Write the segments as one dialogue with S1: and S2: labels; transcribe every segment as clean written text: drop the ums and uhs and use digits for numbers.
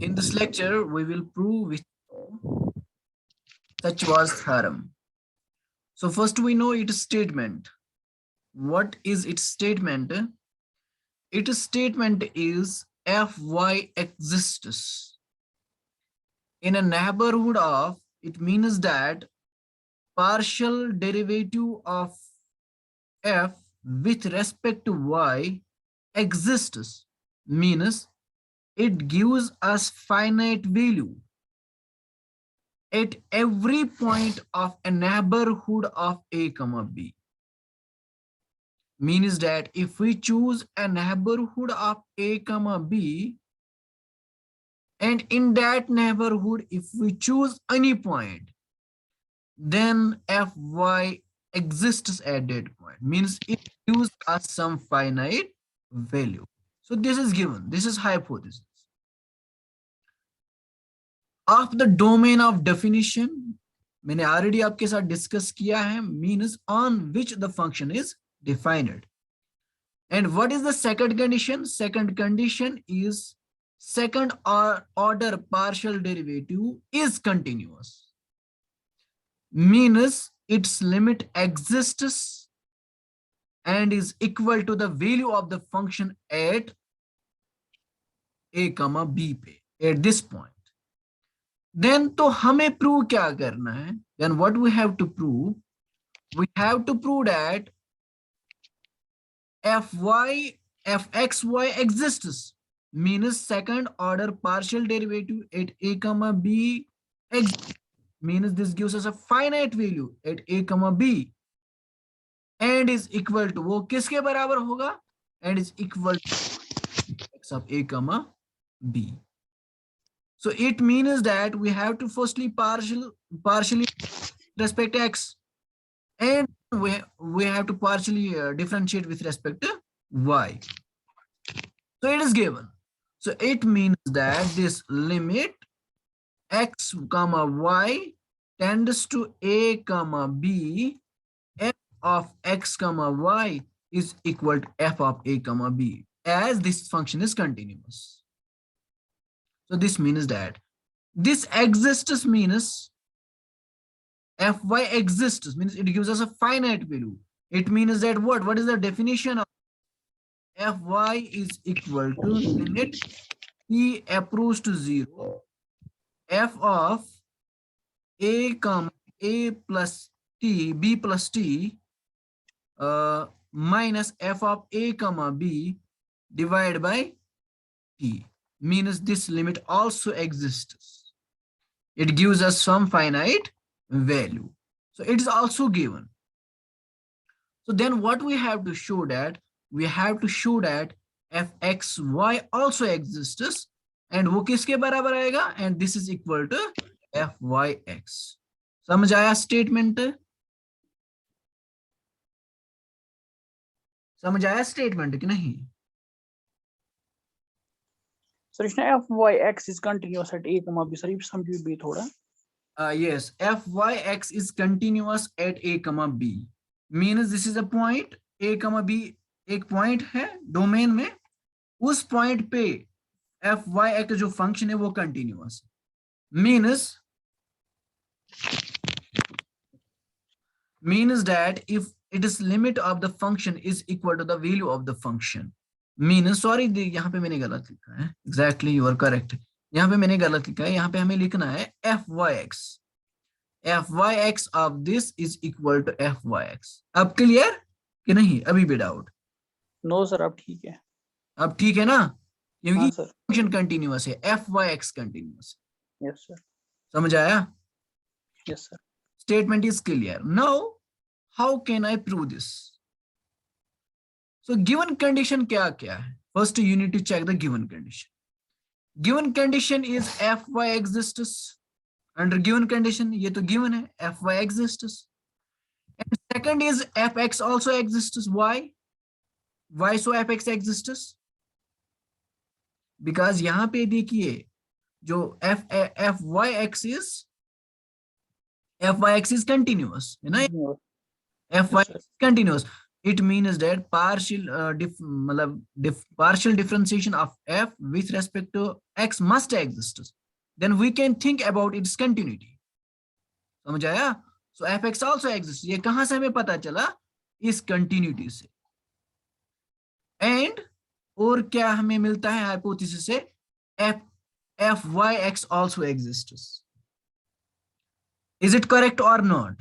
S1: In this lecture, we will prove with Churchward's theorem. So first we know its statement. What is its statement? Its statement is Fy exists in a neighborhood of, it means that partial derivative of f with respect to y exists, means it gives us finite value at every point of a neighborhood of a comma b. Means that if we choose a neighborhood of a comma b, and in that neighborhood if we choose any point, then fy exists at that point, means it gives us some finite value. So this is given, this is hypothesis of the domain of definition. मैंने already आपके साथ discuss किया है, means on which the function is defined. And what is the second condition? Second condition is second order partial derivative is continuous, means its limit exists and is equal to the value of the function at a comma b पे, at this point. Then तो हमें prove क्या करना है? Then what we have to prove? We have to prove that fxy exists, means second order partial derivative at a comma b exists, means this gives us a finite value at a comma b and is equal to, वो किसके बराबर होगा? And is equal to x of a comma b. So it means that we have to firstly partially respect x, and we have to partially differentiate with respect to y. So it is given. So it means that this limit x comma y tends to a comma b, f of x comma y is equal to f of a comma b, as this function is continuous. So this means that this exists, means fy exists, means it gives us a finite value. It means that what is the definition of fy is equal to limit t approach to 0, f of a comma a plus t, b plus t minus f of a comma b divided by t, means this limit also exists. It gives us some finite value. So it is also given. So then what we have to show that? We have to show that fxy also exists, and वो किसके बराबर आएगा? And this is equal to fyx. समझ आया statement? समझ आया statement कि नहीं?
S2: सर इसमें fyx is continuous at a comma b. Sir ये समझिए भी थोड़ा.
S1: Yes, fyx is continuous at a comma b, means this is a point a comma b, एक पॉइंट है डोमेन में, उस पॉइंट पे fyx जो फंक्शन है वो continuous, means that if it is limit of the function is equal to the value of the function, means sorry यहाँ पे मैंने गलत लिखा है, exactly you are correct, यहाँ पे मैंने गलत लिखा है, यहाँ पे हमें लिखना है fyx of this is equal to fyx. अब क्लियर कि नहीं? अभी भी डाउट?
S2: नो सर अब ठीक है.
S1: अब ठीक है ना, क्योंकि
S2: सर
S1: फंक्शन कंटिन्यूअस है, fyx कंटिन्यूअस.
S2: Yes sir.
S1: समझ आया?
S2: Yes sir.
S1: Statement is clear. Now, how can I prove this? So given condition क्या है? First you need to check the given condition. Given condition is fy exists. Under given condition, ये तो given है, fy exists. And second is fx also exists. Why? Why so fx exists? Because यहाँ पे देखिए जो fyx is continuous, है ना? fy is continuous. it means that partial differentiation of f with respect to x must exist. Then we can think about its continuity. समझ आया? So fx also exists. ये कहां से हमें पता चला? इस continuity से. And और क्या हमें मिलता है hypothesis से? fyx also exists. Is it correct or not?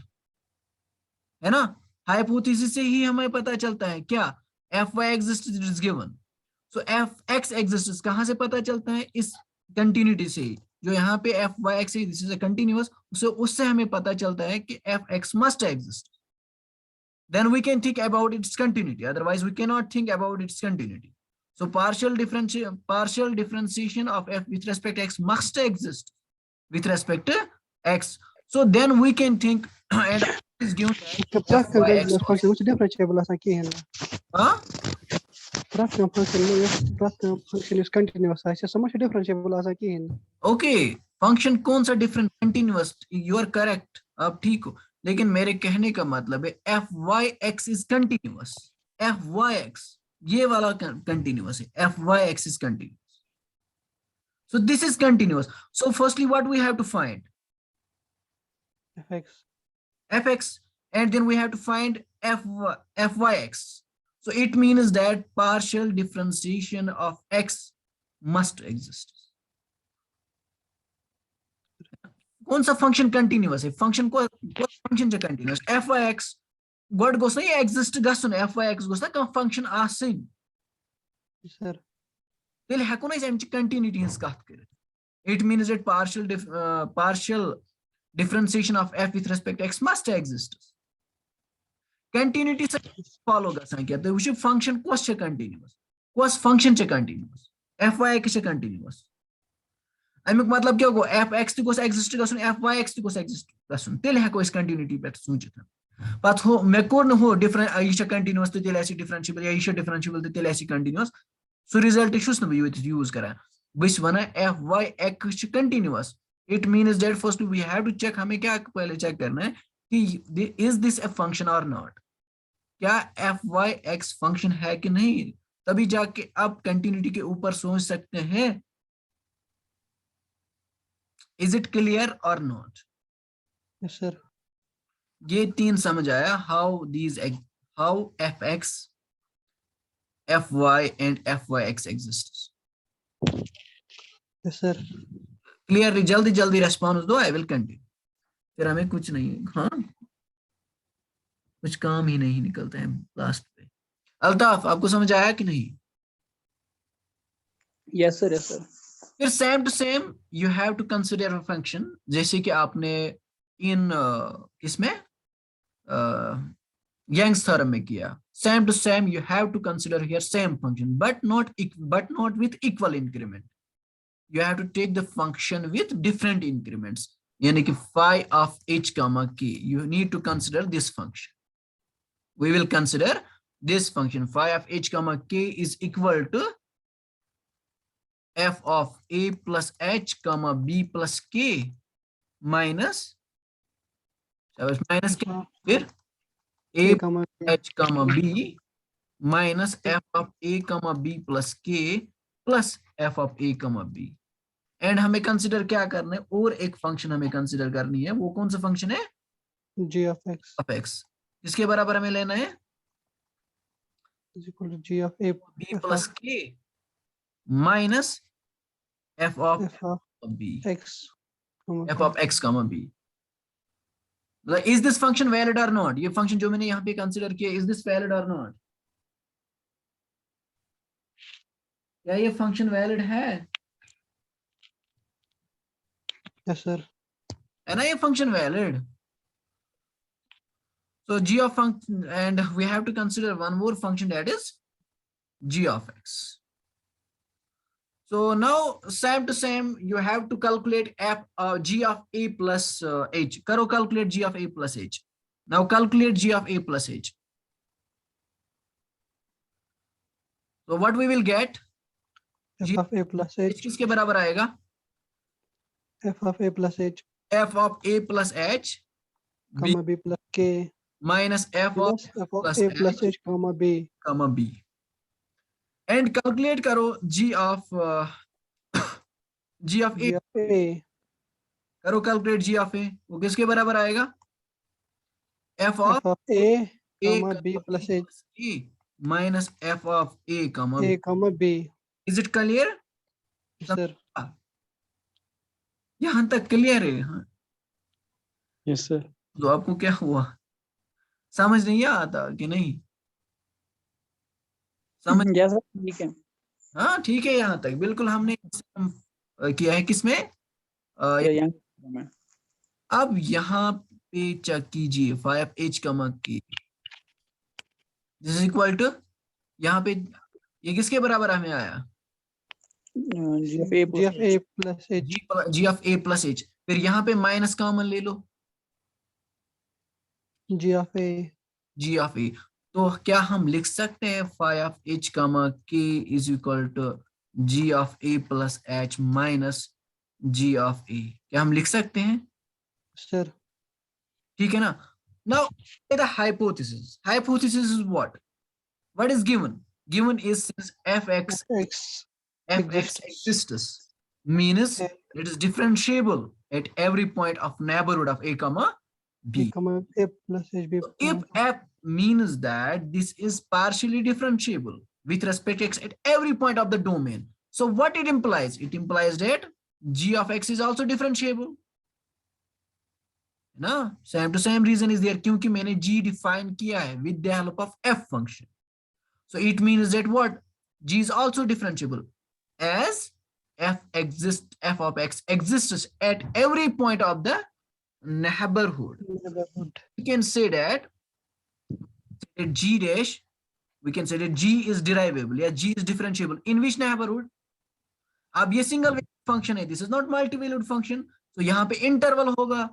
S1: है ना? हाइपोथेसिस से ही हमें पता चलता है क्या? fy exists is given. So fx exists कहां से पता चलता है? इस कंटिन्यूटी से, जो यहाँ पे fyx है, this is a continuous, उससे हमें पता चलता है कि fx must exist. Then we can think about its continuity. Otherwise, we cannot think about its continuity. So partial differentiation of f with respect to x must exist with respect to x. So then we can think and is given
S3: function which differentiable as again. Function is continuous. I say so much differentiable as again.
S1: Okay, function कौन सा different continuous? You are correct. आप ठीक हो. लेकिन मेरे कहने का मतलब है fyx is continuous. fyx ये वाला continuous है. fyx is continuous. So this is continuous. So firstly, what we have to find? fx, and then we have to find fyx. So it means that partial differentiation of x must exist. कौन सा function continuous है? Function को function जो continuous fyx God गोस ना exist गसन fyx गोस ना function आसिन
S3: sir
S1: तेल हेको ना एमच कंटिन्यूटी हंस कथ कर. It means that partial differentiation of f with respect to x must exist. Continuity से follow गसन क्या? तो वो फंक्शन कोस छ कंटिन्यूअस, कोस फंक्शन छ कंटिन्यूअस, fyx छ कंटिन्यूअस. अमुक मतलब क्या गो? fx तो गोस एग्जिस्ट गसन, fyx तो गोस एग्जिस्ट गसन. तेल हेको इस कंटिन्यूटी पे सोचित. पत हो मे कोर न हो डिफरेंट ये छ कंटिन्यूअस तो तेल ऐसी डिफरेंशिएबल, या ये छ डिफरेंशिएबल तो तेल ऐसी कंटिन्यूअस. सो रिजल्ट छुस न यो यूज करा. बस वना fyx छ continuous. It means that first we have to check, हमें क्या पहले चेक करना है कि इज दिस अ फंक्शन और नॉट. क्या fyx फंक्शन है कि नहीं, तभी जाके आप कंटिन्यूटी के ऊपर सोच सकते हैं. Is it clear or not?
S3: Yes, sir.
S1: ये तीन समझ आया? How fx, fy and fyx exists.
S3: Yes, sir.
S1: Clear? जल्दी जल्दी रेस्पॉन्स दो. I will continue. फिर हमें कुछ नहीं, हाँ कुछ काम ही नहीं निकलता है लास्ट पे. अल्ताफ आपको समझ आया कि नहीं?
S2: Yes, sir. Yes, sir.
S1: फिर same to same you have to consider a function, जैसे कि आपने इन किसमें यंग्स थ्योरम में किया. Same to same you have to consider here same function but not with equal increment. You have to take the function with different increments, यानी कि phi of h comma k. You need to consider this function. We will consider this function. Phi of h comma k is equal to f of a plus h comma b plus k minus k, फिर a h comma b minus f of a comma b plus k plus f of a comma b. And हमें consider क्या करना है? और एक function हमें consider करनी है. वो कौन सा फंक्शन है?
S3: g of x.
S1: इसके बराबर हमें लेना है
S3: is equal to g of a
S1: b plus k minus f of b,
S3: x
S1: f of x comma b. Is this function valid or not? ये फंक्शन जो मैंने यहाँ पे कंसिडर किया, is this valid or not? क्या ये function valid है?
S3: Yes, sir.
S1: है ना ये function valid? So g of function, and we have to consider one more function, that is g of x. So now same to same you have to calculate g of a plus h. करो calculate g of a plus h. Now calculate g of a plus h. So what we will get?
S3: f of a plus h.
S1: किसके बराबर आएगा?
S3: f of a plus h
S1: f of a plus h
S3: comma b plus k
S1: minus f of
S3: plus f of
S1: plus
S3: a plus
S1: h
S3: h comma b.
S1: comma b and calculate करो g of
S3: g of a
S1: करो calculate g of a, वो किसके बराबर आएगा? f of
S3: f of a
S1: a
S3: comma b plus h
S1: e minus f of a comma
S3: a
S1: b.
S3: comma b.
S1: Is it clear?
S3: Yes, sir.
S1: यहाँ तक clear है? हाँ,
S2: Yes, sir.
S1: तो आपको क्या हुआ, समझ नहीं आता कि नहीं? समझ?
S2: Yes, sir. ठीक है.
S1: हाँ ठीक है, यहाँ तक बिल्कुल हमने किया है किसमें?
S2: Yeah, yeah.
S1: अब यहाँ पे चेक कीजिए 5h कमा की दिस इज इक्वल टू, यहाँ पे ये किसके बराबर हमें आया?
S2: G of a
S3: g of a plus h.
S1: G of A plus h. फिर यहाँ पे माइनस कॉमन ले लो,
S3: g of a
S1: g of a. तो क्या हम लिख सकते हैं 5h comma k is equal to g of A plus h minus g of a? क्या हम लिख सकते हैं?
S3: sir.
S1: ठीक है ना? Now the hypothesis, hypothesis is what is given is since fx exists means it is differentiable at every point of neighborhood of a comma b.
S3: a comma a plus h b.
S1: So if f means that this is partially differentiable with respect to x at every point of the domain, so what it implies? It implies that g of x is also differentiable. ना, same to same reason is there क्योंकि मैंने g define किया है with the help of f function. So it means that what? G is also differentiable as f of x exists at every point of the neighborhood. We can say that g dash, we can say that g is derivable, yeah, g is differentiable in which neighborhood? अब ये single valued function है, this is not multi-valued function, so यहाँ पे interval होगा,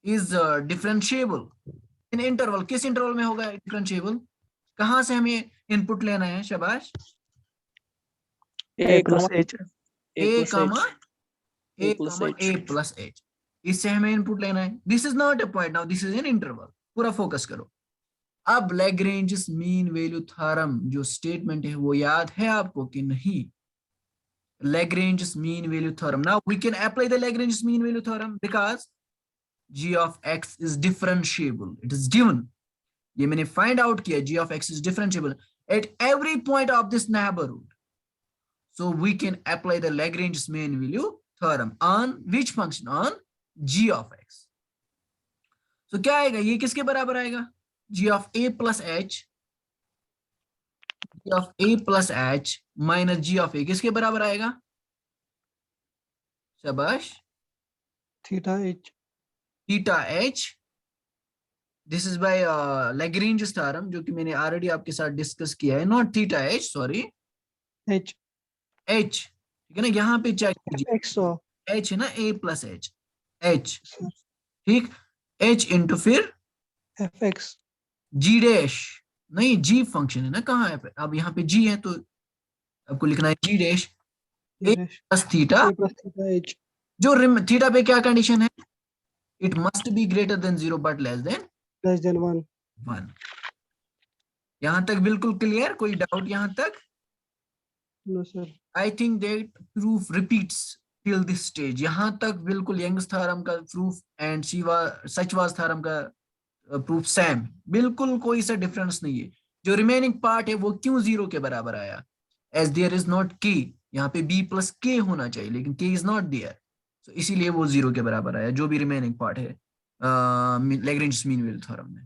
S1: is differentiable in interval. किस interval में होगा differentiable? कहां से हमें इनपुट लेना है? शाबाश,
S2: A plus h.
S1: a comma a plus h, इससे हमें इनपुट लेना है. This is not a point, now this is an interval. पूरा फोकस करो. अब लैग्रेंज मीन वैल्यू थ्योरम जो स्टेटमेंट है वो याद है आपको कि नहीं? Lagrange's mean value theorem. Now we can apply the Lagrange's mean value theorem because g of x is differentiable. It is given. ये मैंने find out किया, g of x is differentiable at every point of this neighborhood. So we can apply the Lagrange's mean value theorem on which function? On g of x. So क्या आएगा? ये किसके बराबर आएगा? g of a plus h, g of a plus h minus g of a किसके बराबर आएगा? शाबाश,
S3: theta h.
S1: theta h. This is by Lagrange's theorem जो कि मैंने already आपके साथ डिस्कस किया है. Not theta h, sorry,
S3: h.
S1: h. ठीक है ना? यहाँ पे चेक कीजिए,
S3: x of
S1: h है ना, a plus h, h, ठीक, h इंटू फिर
S3: fx.
S1: g डैश, नहीं g फंक्शन है ना, कहाँ है? अब यहाँ पे g है तो आपको लिखना है g dash a plus theta,
S3: a plus theta h.
S1: जो थीटा पे क्या कंडीशन है? It must be greater than 0 but less than
S3: less than 1.
S1: 1. यहाँ तक बिल्कुल क्लियर? कोई डाउट यहाँ तक?
S3: No sir.
S1: I think that proof repeats till this stage. यहाँ तक बिल्कुल यंग्स थ्योरम का प्रूफ एंड सचवाज थ्योरम का प्रूफ सेम, बिल्कुल कोई सा डिफरेंस नहीं है. जो रिमेनिंग पार्ट है वो क्यों 0 के बराबर आया? As there is not k, यहाँ पे b प्लस k होना चाहिए लेकिन k इज नॉट देयर, तो इसीलिए वो 0 के बराबर आया. जो भी रिमेनिंग पार्ट है लैग्रेंज मीन वैल्यू थ्योरम में.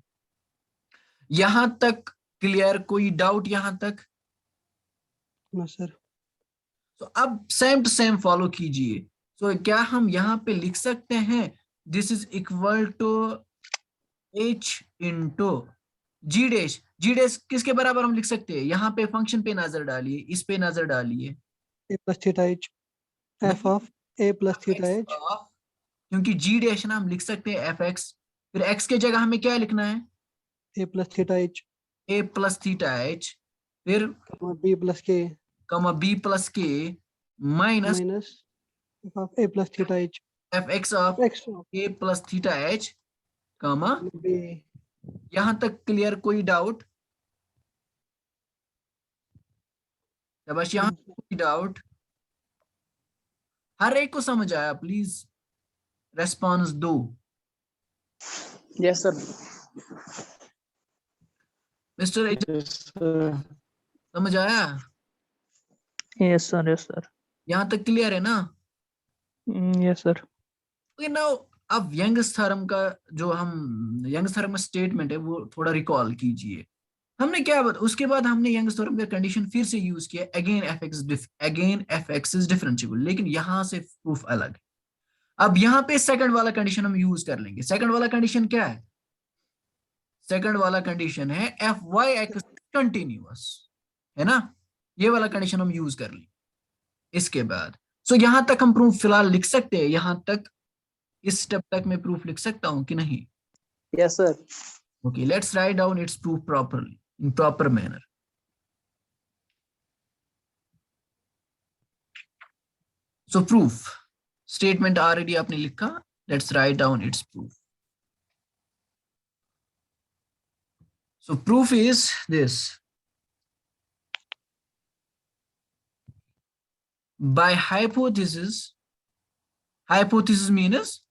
S1: यहाँ तक क्लियर? कोई डाउट यहाँ तक?
S3: No sir.
S1: तो अब सेम टू सेम फॉलो कीजिए. तो क्या हम यहाँ पे लिख सकते हैं this is equal to h into G dash? G dash किसके बराबर हम लिख सकते हैं? यहाँ पे फंक्शन पे नजर डालिए, इस पे नजर डालिए,
S3: a plus theta h. f of a plus theta h.
S1: क्योंकि जी डैश ना हम लिख सकते हैं एफ एक्स, फिर एक्स के जगह हमें क्या लिखना है?
S3: a plus theta h.
S1: a plus theta H, फिर
S3: comma b plus k.
S1: Comma b plus के minus
S3: minus f of a plus theta h.
S1: F X of
S3: x of
S1: a plus theta H comma
S3: B.
S1: यहां तक clear? कोई doubt? बस यहाँ कोई doubt? हर एक को समझ आया? प्लीज रेस्पॉन्स दो।
S2: Yes, sir.
S1: Mister
S3: Yes, sir.
S1: समझ आया?
S2: Yes, sir. Yes, sir.
S1: यहाँ तक क्लियर है ना?
S2: Yes, sir.
S1: ओके नाउ अब यंग्स थ्योरम का जो हम यंग्स थ्योरम का स्टेटमेंट है वो थोड़ा रिकॉल कीजिए। हमने क्या उसके बाद हमने यंग्स थ्योरम का कंडीशन फिर से यूज किया, again F x is differentiable, लेकिन यहां से प्रूफ अलग है। अब यहाँ पे सेकंड वाला कंडीशन हम यूज कर लेंगे। सेकंड वाला कंडीशन क्या है? सेकंड वाला कंडीशन है एफ वाई एक्स कंटिन्यूअस, है ना? ये वाला कंडीशन हम यूज कर लेंगे इसके बाद। सो यहां तक हम प्रूफ फिलहाल लिख सकते हैं, यहां तक इस स्टेप तक मैं प्रूफ लिख सकता हूं कि नहीं?
S2: Yes, sir.
S1: Okay, let's write down its proof properly, in proper manner. So proof statement already आपने लिखा, let's write down its proof. So proof is this: by hypothesis means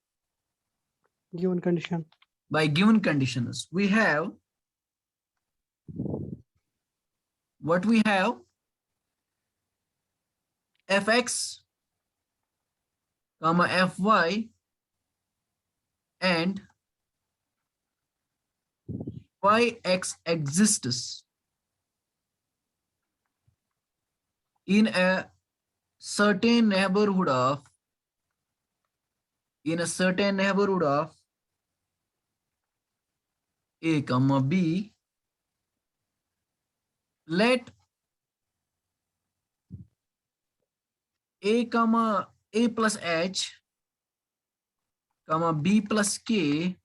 S3: Given condition.
S1: by given conditions, we have what we have: fx comma fy and yx exists in a certain neighborhood of a comma b. Let a comma a plus h comma b plus k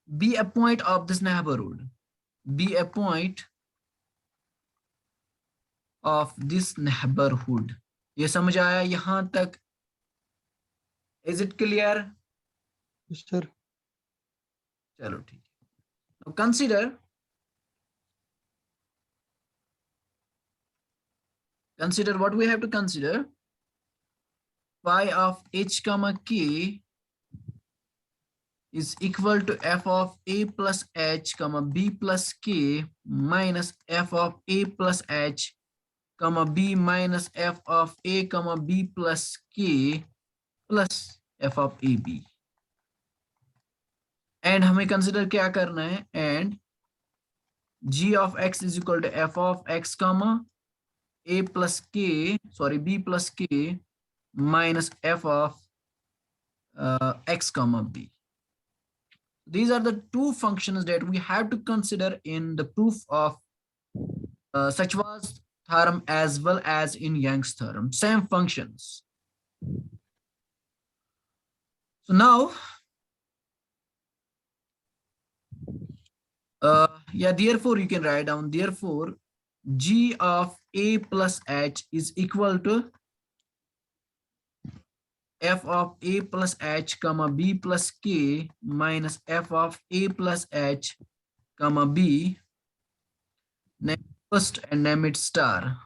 S1: be a point of this neighborhood, be a point of this neighborhood. ये समझ आया यहां तक? Is it clear?
S3: Yes, sir.
S1: चलो ठीक है। Now consider what we have to consider. Phi of h comma k is equal to f of a plus h comma b plus k minus f of a plus h comma b minus f of a comma b plus k plus f of a b. And हमें consider क्या करना है? And g of x is equal to f of x comma a plus k, sorry, b plus k minus f of x comma b. These are the two functions that we have to consider in the proof of Sachwa's theorem as well as in Young's theorem. Same functions. So now, therefore you can write down, therefore g of a plus h is equal to f of a plus h comma b plus k minus f of a plus h comma b, name first and name it star.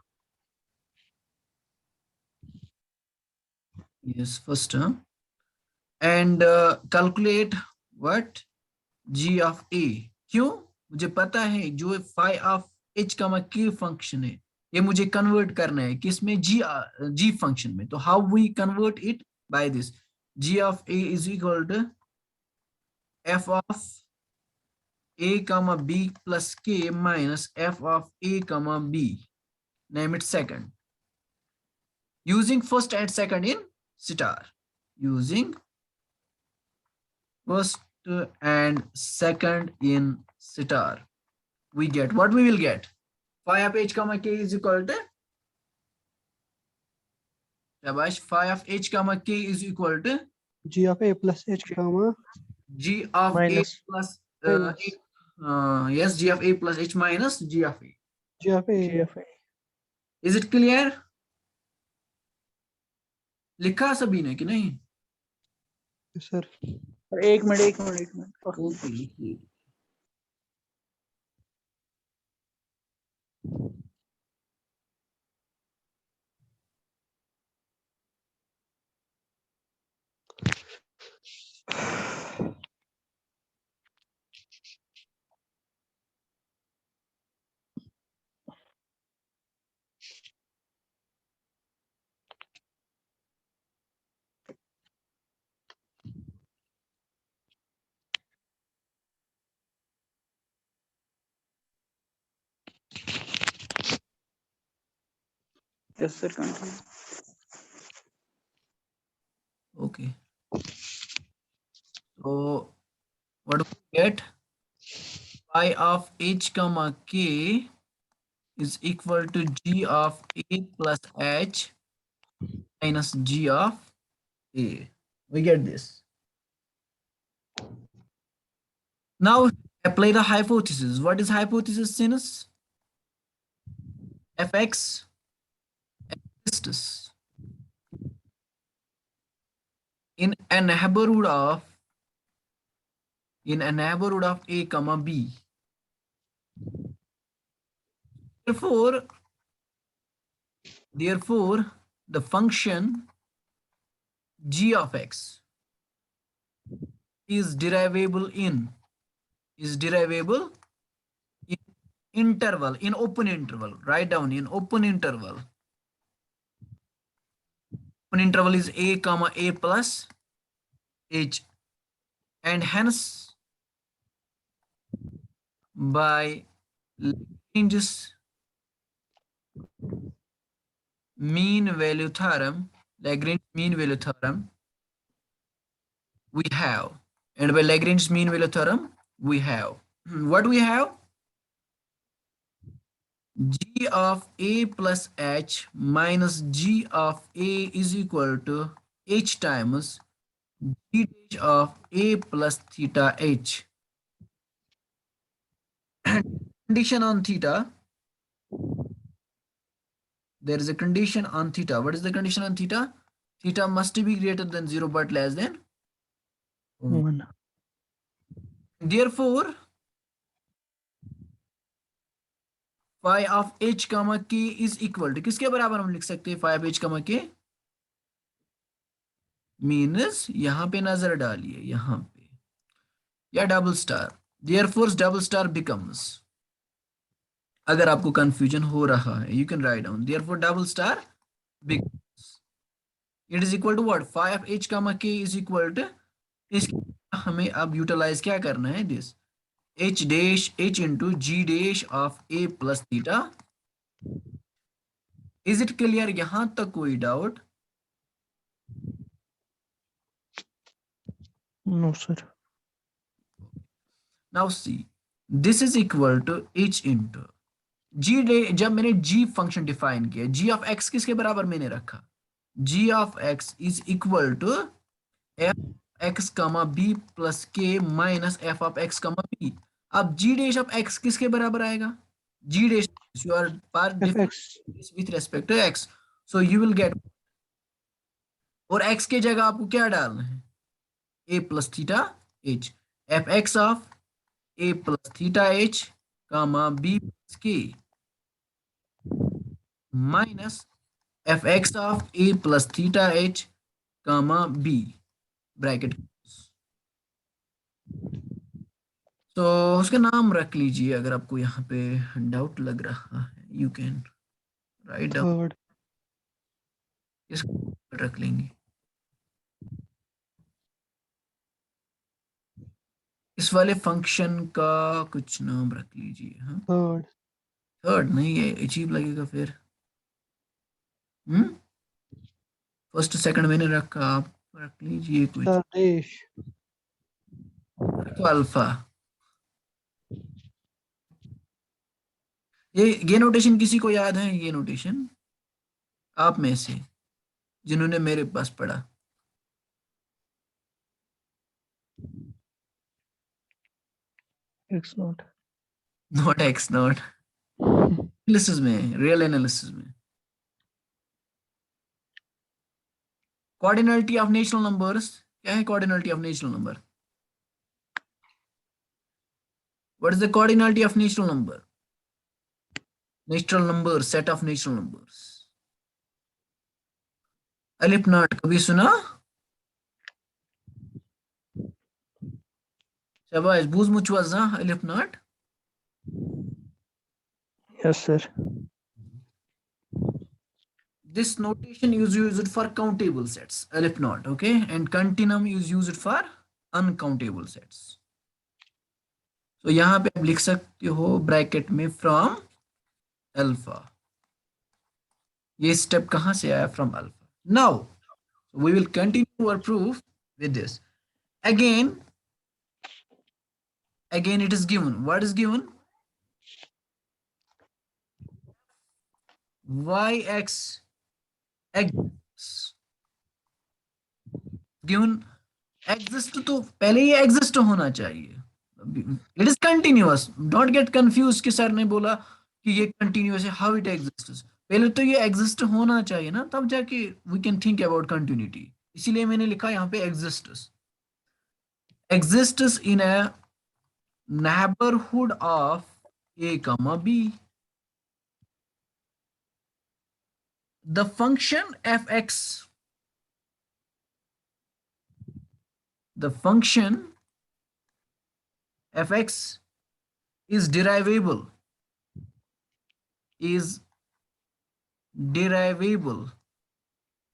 S1: Yes, first and calculate what? g of a. क्यों? मुझे पता है जो phi of h comma k function है ये मुझे convert करना है किसमें? g फंक्शन में। तो how we convert it? By this g of a is equal to f of a comma b plus k minus f of a comma b, name it second, using first and second in star. Using first and second in star, we get what we will get. Phi of h comma k is equal to phi of h comma k is equal to
S3: G of a plus h comma
S1: g of
S2: Minus.
S1: a plus
S3: minus
S1: yes, g of a plus h minus g of a.
S3: G of a.
S2: GFA.
S1: Is it clear? लिखा सभी ने कि नहीं?
S3: Yes, sir.
S2: और एक minute
S1: okay लिखिए।
S2: Yes sir continue.
S1: Okay. So what do we get? Phi of h comma k is equal to g of a plus h minus g of a. We get this. Now apply the hypothesis. What is hypothesis, sinus? fx exists in a neighborhood of a comma b. Therefore, the function g of x is derivable in interval, in open interval. Write down in open interval. Open interval is a comma a plus h, and hence by Lagrange's mean value theorem, we have, and by Lagrange's mean value theorem, we have what we have? G of a plus h minus g of a is equal to h times g dash of a plus theta h. Condition on theta. There is a condition on theta. What is the condition on theta? Theta must be greater than 0 but less than 1.
S3: 1.
S1: Therefore, phi of h comma k is equal to किसके बराबर हम लिख सकते हैं phi of h comma k? Means यहां पे नजर डालिए, यहां पे या double star. Therefore, double star becomes, अगर आपको कंफ्यूजन हो रहा है, you can write down. Therefore, double star becomes, it is equal to what? Phi of h comma k is equal to, इसके हमें अब यूटिलाइज क्या करना है? This h dash h into g dash of a plus theta. Is it clear? यहां तक कोई doubt?
S3: No, sir.
S1: Now see, this is equal to h into g day. जब मैंने g फंक्शन डिफाइन किया, g of x किसके बराबर मैंने रखा? g of x is equal to f x comma b plus k minus f of x comma b. अब g dash of x किसके बराबर आएगा? g dash, you are part
S3: fx.
S1: with respect to x, so you will get, और x के जगह आपको क्या डालना है? a plus theta h, fx of a plus theta h comma b plus k minus fx of a plus theta h comma b bracket. तो उसका नाम रख लीजिए अगर आपको यहाँ पे डाउट लग रहा है. You can write down.
S3: Third.
S1: इसको रख लेंगे. इस वाले फंक्शन का कुछ नाम रख लीजिए. हाँ,
S3: Third.
S1: थर्ड नहीं, ये अजीब लगेगा फिर. फर्स्ट सेकंड मैंने रखा, आप रख लीजिए कुछ.
S3: Sir dash.
S1: अल्फा. ये नोटेशन किसी को याद है? ये नोटेशन आप में से जिन्होंने मेरे पास पढ़ा.
S3: X naught.
S1: Naught x naught. Analysis में, रियल एनालिसिस में. कॉर्डिनलिटी ऑफ नेचुरल नंबर्स क्या है? Cardinality of natural number What is the cardinality of natural number? Natural number, set of natural numbers. अलिफ नॉट कभी सुना? शाबाश, buzmuch was अलिफ not.
S3: Yes, sir.
S1: This notation is used for countable sets, अलिफ not, okay, and continuum is used for uncountable sets. So यहाँ पे आप लिख सकते हो ब्रैकेट में फ्रॉम अल्फा. ये स्टेप कहाँ से आया? From alpha. Now we will continue our proof with this. Again it is given. What is given? Yx exists. Given exist तो पहले ये exist होना चाहिए. It is continuous. Don't get confused कि सर ने बोला कि ये continuous है. How it exists? पहले तो ये exist होना चाहिए ना, तब जाके we can think about continuity. इसीलिए मैंने लिखा यहाँ पे exists. Exists in a neighborhood of a comma b. The function fx, the function fx is derivable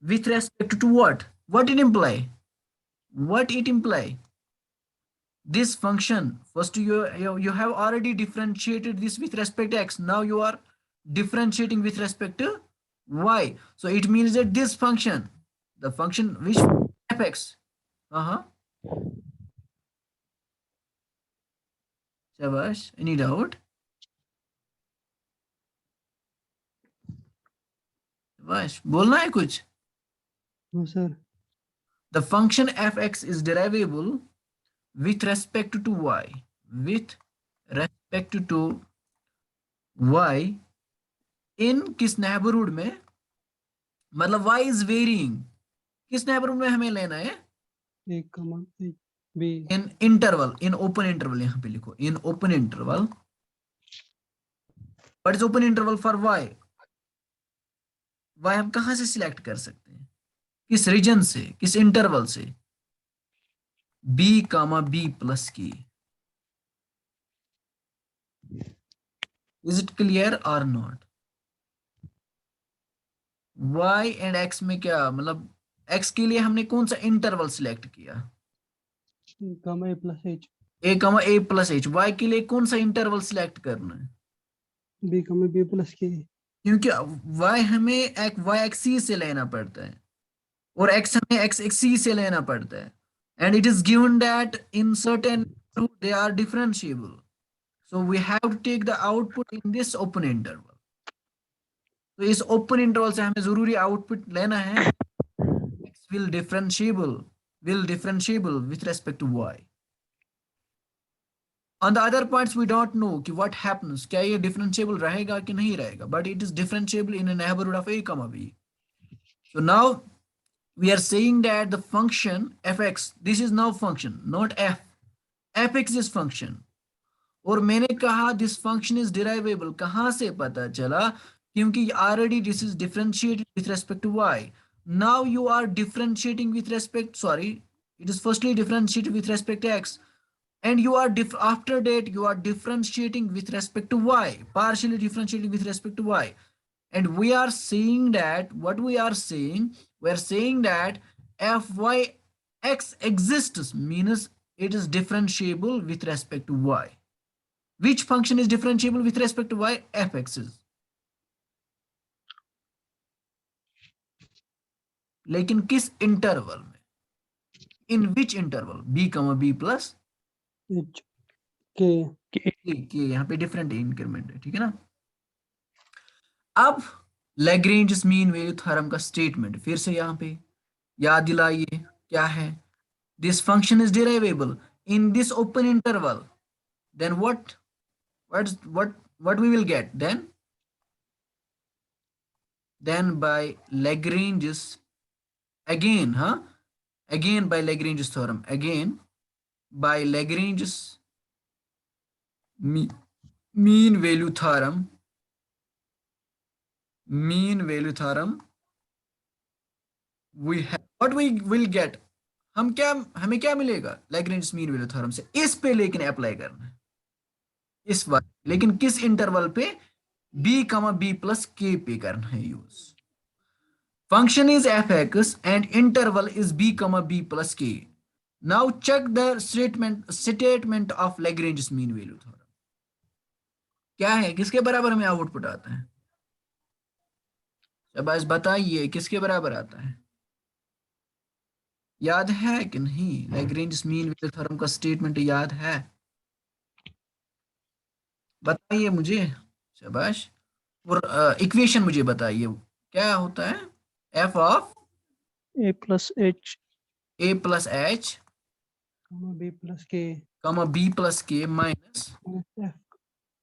S1: with respect to what? What it imply? This function, first you have already differentiated this with respect to x. Now you are differentiating with respect to y. So it means that this function, the function which fx, Shabash, any doubt? Shabash, बोलना है कुछ?
S3: No, sir.
S1: The function fx is derivable with respect to y. With respect to y in किस neighborhood में? मतलब y is varying. किस neighborhood में हमें लेना है?
S3: A comma B.
S1: In interval, in open interval यहाँ पे लिखो. In open interval. What is open interval for y? y हम कहाँ से सिलेक्ट कर सकते हैं? किस रीजन से, किस इंटरवल से? b, b plus की. Is it clear or not? y and x में क्या मतलब x के लिए हमने कौन सा इंटरवल सिलेक्ट किया?
S3: Comma A plus H.
S1: a, a plus h. y के लिए कौन सा इंटरवल सिलेक्ट करना है?
S3: B, B plus K.
S1: क्योंकि y हमें y एक्सिस से लेना पड़ता है और x हमें x एक्सिस से लेना पड़ता है. And it is given that in certain they are differentiable. So we have to take the output in this open interval. तो इस open interval से हमें जरूरी output लेना है. X will differentiable with respect to y. On the other points we don't know कि what happens, क्या ये differentiable रहेगा कि नहीं रहेगा, but it is differentiable in a neighborhood of a comma b. So now we are saying that the function fx, this is now function, not f. fx is function. और मैंने कहा this function is derivable. कहाँ से पता चला? क्योंकि already this is differentiated with respect to y. Now you are differentiating with respect, sorry, it is firstly differentiated with respect to x. And you are after that you are differentiating with respect to y, partially differentiating with respect to y. And we are saying that, what we are saying that fyx exists means it is differentiable with respect to y. Which function is differentiable with respect to y? fx is. लेकिन किस interval में? In which interval? b, b plus
S3: H. K.
S1: यहाँ पे different increment है, ठीक है ना? अब लैग्रेंज मीन वैल्यू थ्योरम का स्टेटमेंट फिर से यहाँ पे याद दिलाइए क्या है? This function is derivable in this open interval. Then what we will get then by Lagrange's again by Lagrange's theorem, again by Lagrange's mean value theorem, we have what we will get, हमें क्या मिलेगा Lagrange mean value theorem से, इस पे लेकिन apply करना है इस बार, लेकिन किस इंटरवल पे, b, प्लस के पे करना है use. Function is f(x) and interval is b, plus k. Now check the statement of Lagrange's mean value theorem. क्या है, किसके बराबर हमें आउटपुट आता है, शाबाश बताइए किसके बराबर आता है, याद है कि नहीं, लैग्रेंज मीन वैल्यू थ्योरम का स्टेटमेंट याद है, बताइए मुझे, शाबाश। और इक्वेशन मुझे बताइए क्या होता है, f of
S3: A plus H,
S1: a plus h
S3: B plus K,
S1: b plus के minus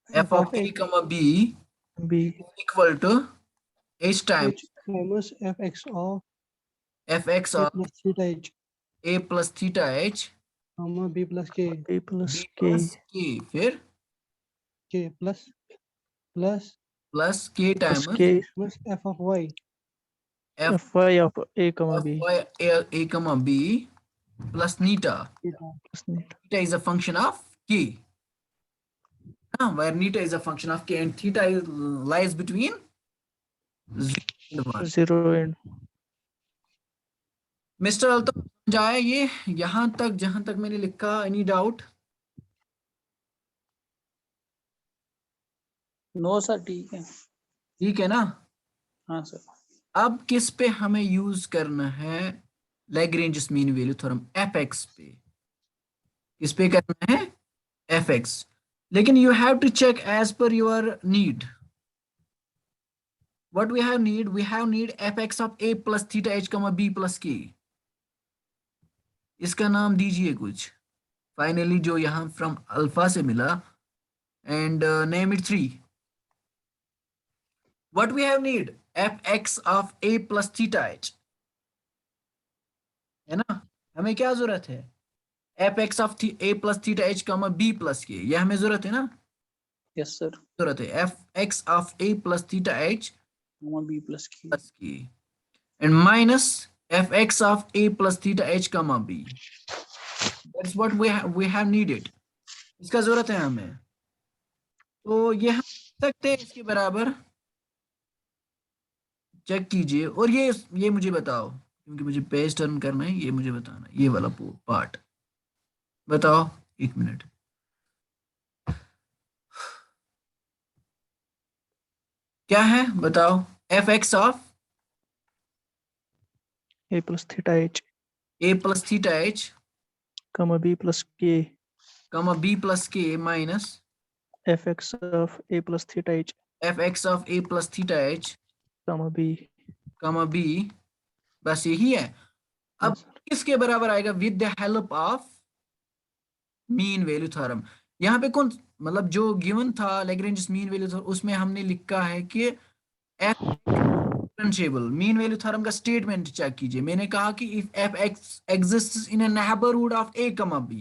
S3: F
S1: f of a
S3: H,
S1: b
S3: B,
S1: equal to h time
S3: H minus Fx of
S1: fx
S3: A
S1: of
S3: plus theta H,
S1: a plus theta h
S3: B plus K,
S2: B plus
S1: b
S2: K
S1: plus k, फिर
S3: K plus
S1: plus k
S2: plus
S1: टाइम्स
S2: K
S3: plus F of Y,
S1: f
S2: Fy of A comma
S1: of
S2: B
S1: a b plus neta.
S3: theta.
S2: plus theta
S1: Theta is a function of k, where neta is a function of k and theta lies between 0 and 1.
S2: 0 and
S1: mister Altaf समझ आया ये यहां तक जहां तक मैंने लिखा, any doubt?
S2: No sir ठीक है।
S1: ठीक है ना।
S2: हाँ सर।
S1: अब किस पे हमें यूज करना है Lagrange mean value theorem, fx पे, किस पे करना है, fx, लेकिन you have to check as per your need, what we have need fx of a plus theta h comma b plus k, इसका नाम दीजिए कुछ फाइनली जो यहाँ फ्रॉम अल्फा से मिला, and name it 3, what we have need fx of a plus theta h, है ना, हमें क्या जरूरत है, fx of a plus theta h comma b plus k, ये हमें जरूरत है ना,
S2: यस सर।
S1: जरूरत है fx of a plus theta h
S2: B plus K
S1: plus k and minus fx of a plus theta h comma b, that's what we have needed, इसका जरूरत है हमें, तो ये हम सकते हैं इसके बराबर, चेक कीजिए, और ये मुझे बताओ क्योंकि मुझे पेज टर्न करना है, ये मुझे बताना, ये वाला पार्ट बताओ, एक मिनट, क्या है बताओ, fx of
S2: A plus theta H
S1: a plus theta h
S2: comma B plus K
S1: comma b plus k minus
S2: fx of A plus theta H
S1: fx of a plus theta h
S2: comma B
S1: comma b, बस यही है। अब किसके बराबर आएगा, with the help of mean value theorem, यहाँ पे कौन, मतलब जो गिवन था लैग्रेंज मीन वैल्यू थ्योरम, उसमें हमने लिखा है कि F differentiable, mean value theorem का स्टेटमेंट चेक कीजिए, मैंने कहा कि if F X exists in a neighbourhood of a comma b,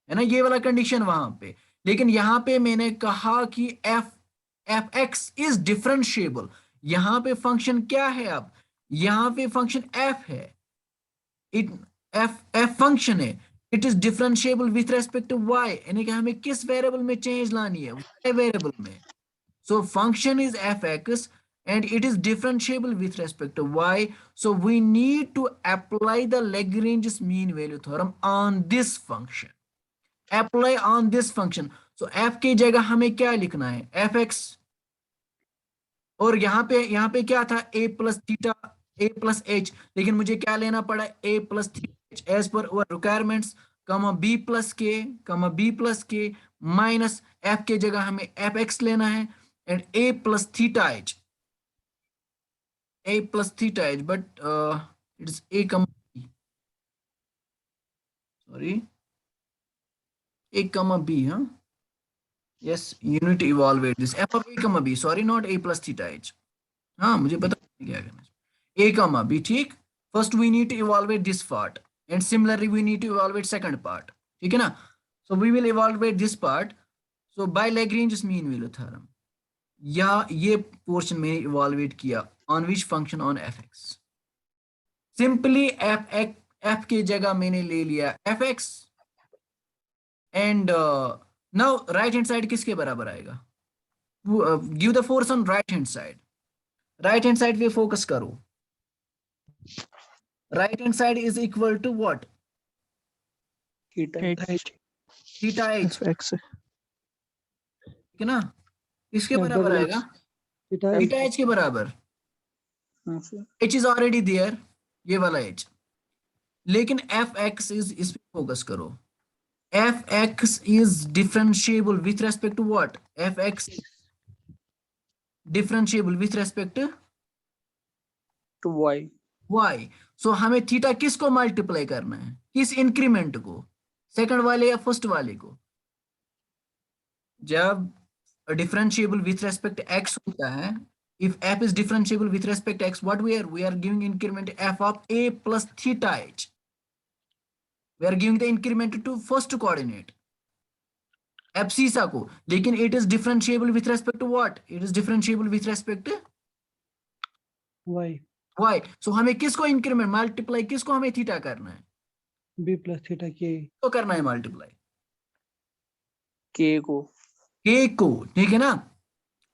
S1: है ना, ये वाला कंडीशन वहां पे, लेकिन यहाँ पे मैंने कहा कि एफ एक्स इज डिफरेंशिएबल, यहाँ पे फंक्शन क्या है, अब यहाँ पे फंक्शन f है, इट एफ फंक्शन है, it is differentiable with respect to y, यानी कि हमें किस वेरिएबल में चेंज लानी है, y वेरिएबल में, so function is fx and it is differentiable with respect to y, so we need to apply the Lagrange's mean value theorem on this function, apply on this function, so f की जगह हमें क्या लिखना है, fx, और यहाँ पे क्या था, a plus theta a plus h, लेकिन मुझे क्या लेना पड़ा, a plus theta h as per our requirements, कमा b plus k minus f के जगह हमें fx लेना है and a plus theta h, but it is a comma b, sorry, a comma b, huh, yes, you need to evaluate this f of a comma b, sorry, not a plus theta h, हाँ मुझे पता है क्या करना है, a comma b, ठीक, first we need to evaluate this part and similarly we need to evaluate second part, ठीक है ना, so we will evaluate this part, so by Lagrange mean value theorem, या ये पोर्शन में evaluate किया on which function on F X. Simply F की जगह मैंने ले लिया F X and now right hand side किसके बराबर आएगा? Give the force on right hand side. Right hand side पे फोकस करो। Right hand side is equal to what?
S2: theta
S3: H
S1: theta H,
S3: F X
S1: ठीक है ना? इसके
S3: Yeah,
S1: बराबर
S3: double
S1: आएगा
S3: X. Theta
S1: थीटा एच के बराबर।
S2: हाँ sir
S1: H is already there, ये वाला एच, लेकिन एफ एक्स इज, इस पे फोकस करो। F x is differentiable with respect to what? F x differentiable with respect
S2: to y
S1: y. So हमें थीटा किसको मल्टीप्लाई करना है? किस इंक्रीमेंट को? सेकंड वाले या फर्स्ट वाले को? जब डिफरेंशिएबल विथ रेस्पेक्ट एक्स होता है, if f is differentiable with respect to x, what we are giving increment f of a plus theta h. We are giving the increment to first coordinate abscissa को, लेकिन it is differentiable with respect to what? It is differentiable with respect to
S3: Y
S1: y. So हमें किसको increment multiply, किसको हमें theta करना है?
S3: B plus theta K.
S1: तो करना है multiply
S2: k को
S1: k को, ठीक है ना?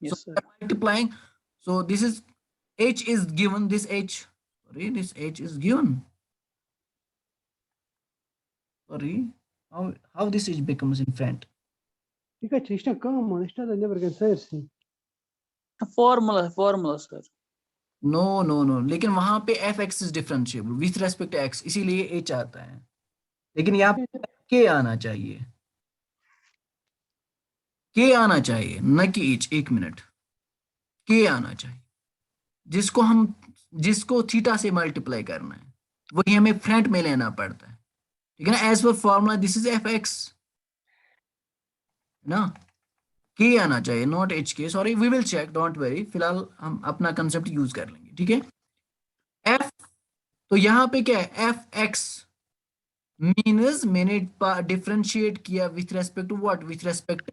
S2: yes
S1: So
S2: sir
S1: multiplying, so this is h is given, this h, sorry, this h is given, sorry, how this h becomes in front?
S3: Isto é como? Isto é never can say sim.
S2: formula sir
S1: no, लेकिन वहां पे F x is differentiable with respect to X, इसीलिए H आता है, लेकिन यहाँ पे के आना चाहिए, के आना चाहिए, न कि एच। एक मिनट, के आना चाहिए, जिसको थीटा से मल्टीप्लाई करना है, वही हमें फ्रंट में लेना पड़ता है, ठीक है ना? As per formula this is F X ना, के आना चाहिए, not H K. Sorry, we will check, don't worry, फिलहाल हम अपना कंसेप्ट यूज कर लेंगे, ठीक है? एफ, तो यहाँ पे क्या है? एफ एक्स मीन्स मैंने डिफरेंशिएट किया with respect to what? With respect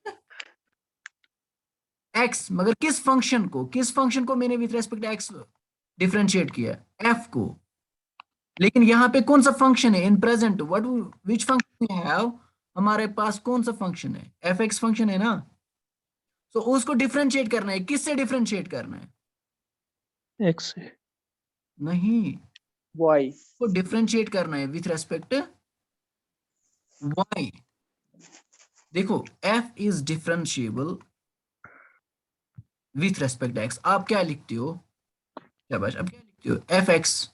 S1: X, मगर किस फंक्शन को मैंने विथ रेस्पेक्ट एक्स डिफरेंशिएट किया? एफ को। लेकिन यहाँ पे कौन सा फंक्शन है in present? What, which function we have? हमारे पास कौन सा फंक्शन है? एफ एक्स फंक्शन है ना, तो उसको डिफरेंशिएट करना है। किससे डिफरेंशिएट करना है?
S3: X
S1: नहीं,
S2: y
S1: को डिफरेंशिएट करना है विथ रेस्पेक्ट y। देखो, f is differentiable with respect x। आप क्या लिखते हो? शाबाश, अब क्या लिखते हो? एफ एक्स,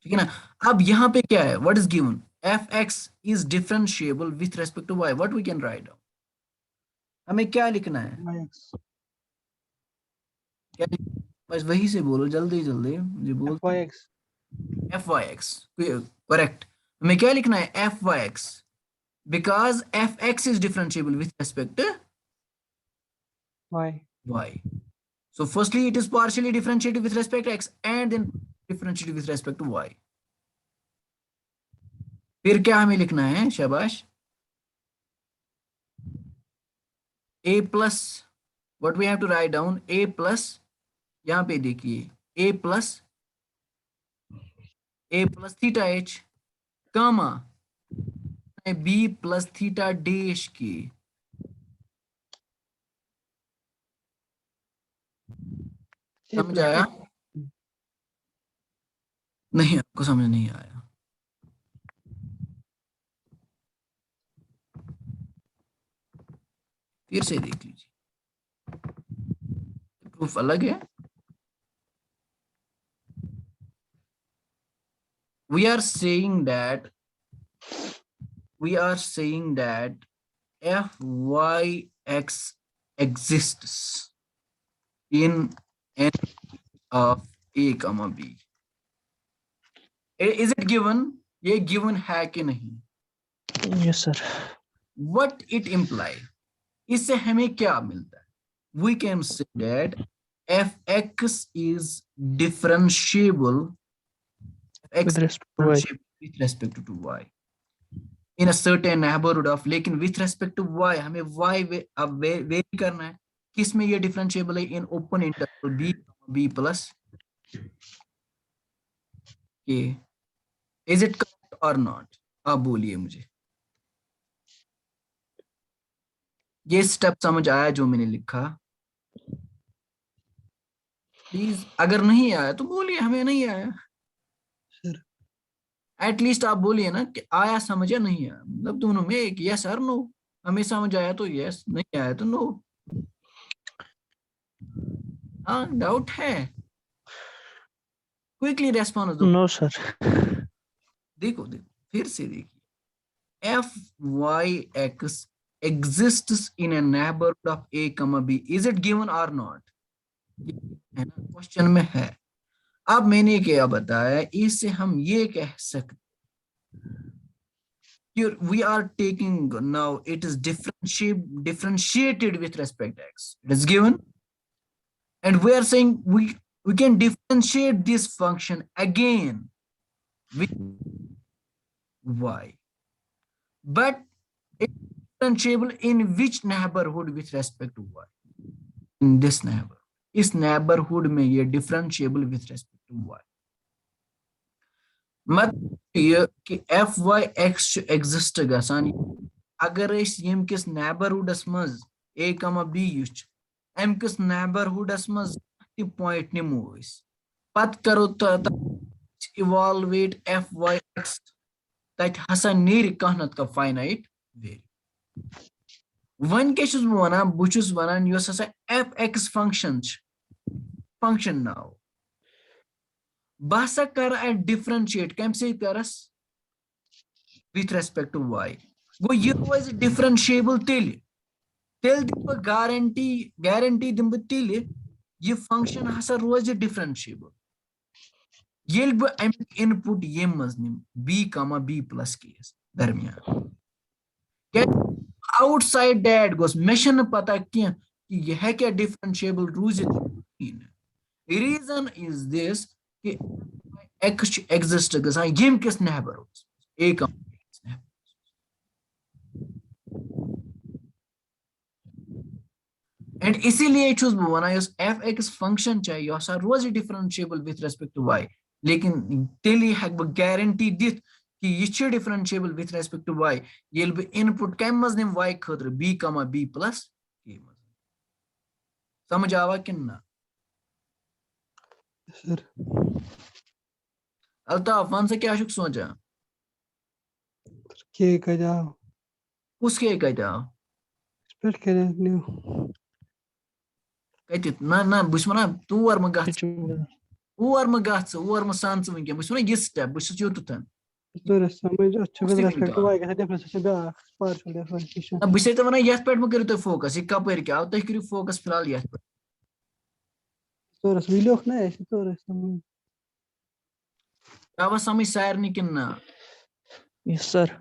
S1: ठीक है ना? अब यहाँ पे क्या है? What is given? F x is differentiable with respect to y। What we can write down? हमें क्या लिखना है?
S3: YX
S1: क्या बस वही से बोलो, जल्दी जल्दी मुझे बोल।
S3: FYX
S1: F Y X, correct. हमें क्या लिखना है? F Y X, because F x is differentiable with respect
S3: Y
S1: y. So firstly it is partially differentiated with respect to x and then differentiated with respect to y. फिर क्या हमें लिखना है? शाबाश, a plus, what we have to write down? a plus, यहाँ पे देखिए, a plus theta h comma b plus theta dash k। समझ आया? नहीं, आपको समझ नहीं आया? फिर से देख लीजिए, प्रूफ अलग है। we are saying that fyx exists in n of a comma b. Is it given? ये given है कि नहीं?
S3: Yes sir.
S1: What it imply? इससे हमें क्या मिलता है? We can say that fx is differentiable
S3: With respect to Y.
S1: with respect to y. in a certain neighborhood of, लेकिन with respect to y हमें y अब वेरी करना है, किस में ये डिफरेंशिएबल है? In open interval b plus a. Is it correct और नॉट? आप बोलिए मुझे, ये स्टेप समझ आया जो मैंने लिखा? प्लीज, अगर नहीं आया तो बोलिए हमें नहीं आया।
S3: सर
S1: एटलीस्ट आप बोलिए ना कि आया समझ या नहीं आया, मतलब दोनों में एक यस और नो। हमें समझ आया तो यस, नहीं आया तो नो। हाँ, डाउट है? क्विकली रेस्पॉन्स दो।
S2: No sir.
S1: देखो देखो फिर से देखिए, F Y X exists in a neighborhood of a comma b, is it given or not? है ना, क्वेश्चन में है। अब मैंने क्या बताया, इससे हम ये कह सकते, we are taking now, it is differentiated with respect to x, it is given, and we are saying we can differentiate this function again with y, but it's differentiable in which neighborhood with respect to y? In this neighborhood, इस neighborhood में ये differentiable with respect to y। मतलब ये कि F Y x exist गसान अगर यम किस नेबरहुडस मज ए comma B युछ M किस नेबरहुडस मज पॉइंट निमो पत करो इवॉल्वेट एफ वाई एक्स, तत हसा नीर कह नत का फाइनाइट वैल्यू। वन क्या छुस बह वनान, बह छुस वनान यस हसा एफ एक्स फंक्शन नाउ, बह हसा कर डिफरेंशिएट कम से करस with respect to y, गो ये रोज डिफरेंशिएबल तेल दिम गारंटी दिम तेल ये फंक्शन हसा रोज डिफरेंशिएबल येल बह अमिक इनपुट ये मज निम b कमा b प्लस के दरमियान। आउटसाइड दैट गोस मे छन पता कि यह है क्या डिफरेंशिएबल रूजित। रीजन इज दिस कि x एग्जिस्ट गसान यम किस नेबरहुड a कमा एंड इसीलिए छुस बह वनान यस एफ एक्स फंक्शन चाहे यह हसा रोज differentiable with respect to y, लेकिन तेली हेक बह गारंटी दिथ कि यह differentiable with respect to y येल बह इनपुट कम मज निम y खतर b comma b plus a मज। समझ आवा कि ना?
S3: सर
S1: अल्ताफ वन से क्या शुक सोचा,
S3: के का जाओ
S1: उसके कता
S3: स्पेट के न्यू
S1: कत ना ना बस वनान तोर म गछ और म गछ और म सान वन बस वनान ये स्टेप बस योतन
S3: सर समझ अच्छा विद
S1: उसके
S3: रेस्पेक्ट टू
S1: निकाल।
S3: वाई का डिफरेंस से बा पार्शियल डिफरेंशिएशन।
S1: ना बस तो वनान यथ पे म करू तुम फोकस, यह कपर क्या तुम करू फोकस फिलहाल यथ पे।
S3: सर विलोख ना ऐसे सर समझ
S1: आवा समझ सारनी कि ना?
S2: Yes sir.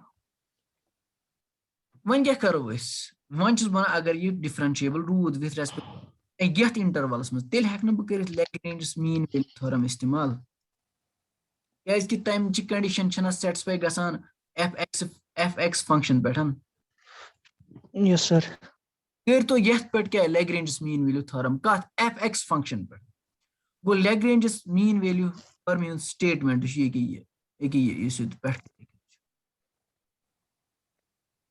S1: वन क्या करो वन वन अगर ये डिफरेंशिएबल रूद विथ रेस्पेक्ट यथ इंटरवलस मज तेल हेक बह कर लैग्रेंज मीन वैल्यू थ्योरम इस्तेमाल, क्या तम कंडीशन सेटिस्फाई गसान एफ एक्स फंक्शन पे।
S2: Yes sir.
S1: कर तो यथ पे क्या लैग्रेंज मीन वैल्यू थ्योरम कत एफ एक्स फंक्शन पे गो लैग्रेंज मीन वैल्यू पर मीन स्टेटमेंट ये पे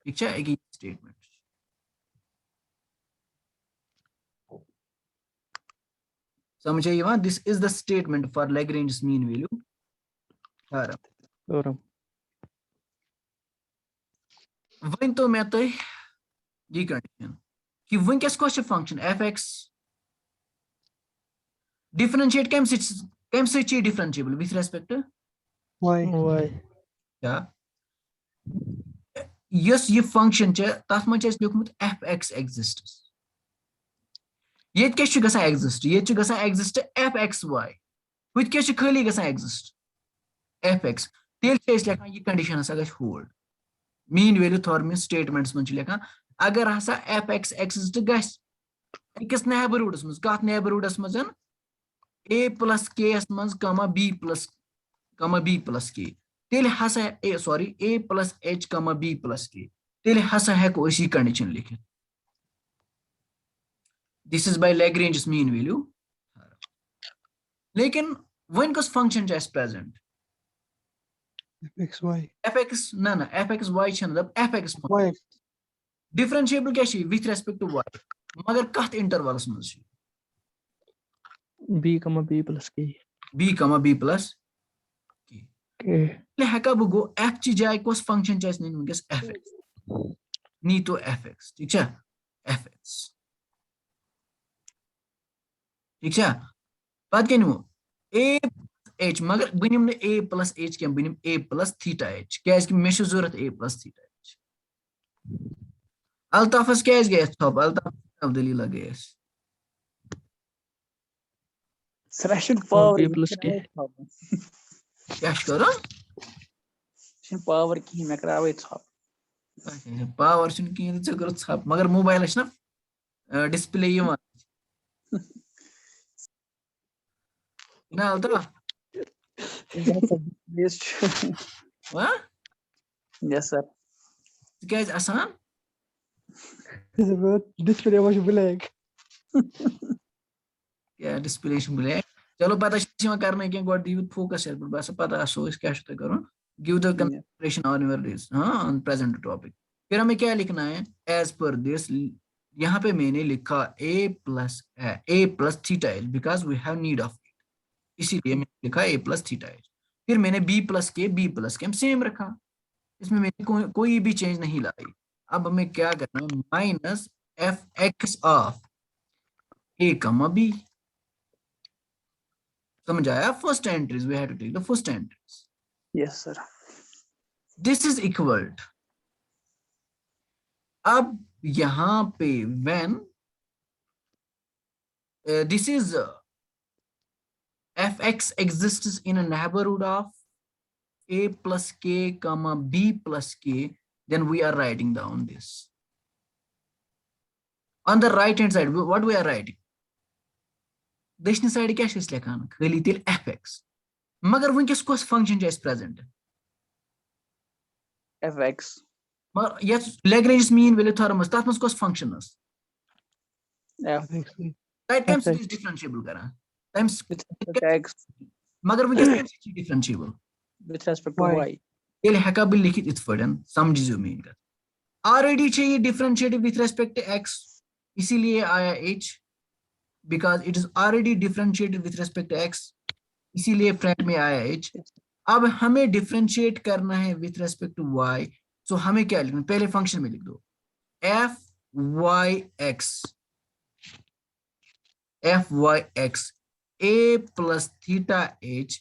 S1: ठीक है स्टेटमेंट समझ यह this is the statement for Lagrange mean value theorem. वन तो मैं तो ये कंडीशन कि वनकस कस फंक्शन एफ एक्स डिफरेंशिएट कम से differentiable with respect to
S3: Y
S1: क्या यस ये फंक्शन तथ मज लिखमुत एफ एक्स एग्जिस्ट्स ये क्या एग्जिस्ट ये एग्जिस्ट एफ एक्स वाई हुत क्या खाली एग्जिस्ट एफ एक्स तेल लिखान ये कंडीशन हसा गई hold mean value theorem statements मन लिखान अगर हसा एफ एक्स एग्जिस्ट गस नेबरहुडस मज कत नेबरहुडस मज ए प्लस के मज कमा बी प्लस के तेल हसा a sorry a plus h comma b plus k तेल हसा हेको अस यह कंडीशन लिखित this is by Lagrange's mean value लेकिन वन कस फंक्शन छ प्रेजेंट
S3: fxy
S1: fx ना ना fx y छ मतलब fx
S3: y
S1: डिफरेंशिएबल क्या छ विथ रेस्पेक्ट टू y मगर कत इंटरवल्स में छ
S2: b comma b plus k
S1: b comma b plus
S2: k
S1: ले हेका बह गो f ची जाय कस फंक्शन छ नीन वंकस fx नी तो fx ठीक छ fx ठीक छ पत के नु a h मगर बनिम ने a plus h के बनिम a plus theta h क्या कि मे जरूरत a plus theta h अल्ताफस क्या गए थप अल्ताफ तब्दीली लगे
S2: Session power
S3: b plus k
S1: क्या करो
S2: power की मैं करावे था
S1: पावर छन की च करो छप मगर मोबाइल छ ना डिस्प्ले यम ना अल्ताफ
S2: yes
S1: वा
S2: yes sir
S1: क्या आसान
S3: display was black
S1: क्या डिस्प्ले छ ब्लैक चलो पता छ करने के गॉट दी फोकस है बस पता सो इस क्या छ करो give the consideration on your this हां ऑन प्रेजेंट टॉपिक फिर हमें क्या लिखना है एज पर दिस यहाँ पे मैंने लिखा a plus theta h because we have need of it इसीलिए मैंने लिखा a plus theta h फिर मैंने b plus k सेम रखा इसमें मैंने कोई भी चेंज नहीं लाई अब हमें क्या करना है minus fx of a comma b समझ आया first entries we have to take the first entries
S2: yes sir
S1: this is equal अब यहां पे when this is fx exists in a neighborhood of a plus k comma b plus k then we are writing down this on the right hand side what we are writing दक्षिण side क्या लिखान खाली तेल fx मगर वंकस कस function छ present
S2: fx
S1: मगर ये Lagrange's मीन वैल्यू थ्योरम तथ मस कस function
S2: f
S1: that comes is differentiable करा times
S2: with respect to x
S1: मगर वंकस कम differentiable
S2: with respect to y
S1: तेल हेका बह लिखित इत पटन समझियो मीन कर ऑलरेडी छ ये differentiative with respect to x इसीलिए आया h because it is already differentiated with respect to x इसीलिए फ्रंट में आया h अब हमें डिफरेंशिएट करना है विथ रेस्पेक्ट टू y सो हमें क्या लिखना पहले फंक्शन में लिख दो fyx a plus theta h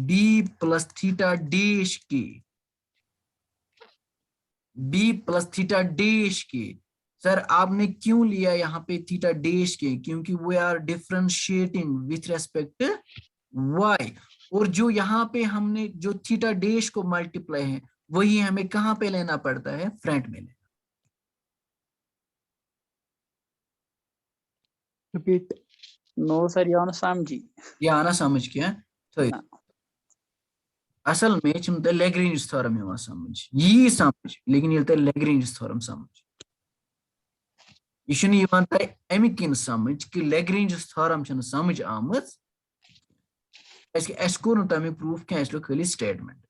S1: b plus theta dash k b plus theta dash k sir आपने क्यों लिया यहाँ पे थीटा डैश के क्योंकि we are differentiating with respect y और जो यहाँ पे हमने जो थीटा डैश को मल्टीप्लाई है वही हमें कहाँ पे लेना पड़ता है फ्रंट में लेना
S3: repeat
S2: no sir ये ना समझी
S1: ये आना समझ क्या तो असल में चुन द Lagrange's थ्योरम यहां समझ ये समझ लेकिन ये द Lagrange's थ्योरम समझ ये छन यहां त अमिक किन समझ कि Lagrange's थ्योरम छन समझ आमत इसके एस को न तमे प्रूफ क्या इसलो खाली स्टेटमेंट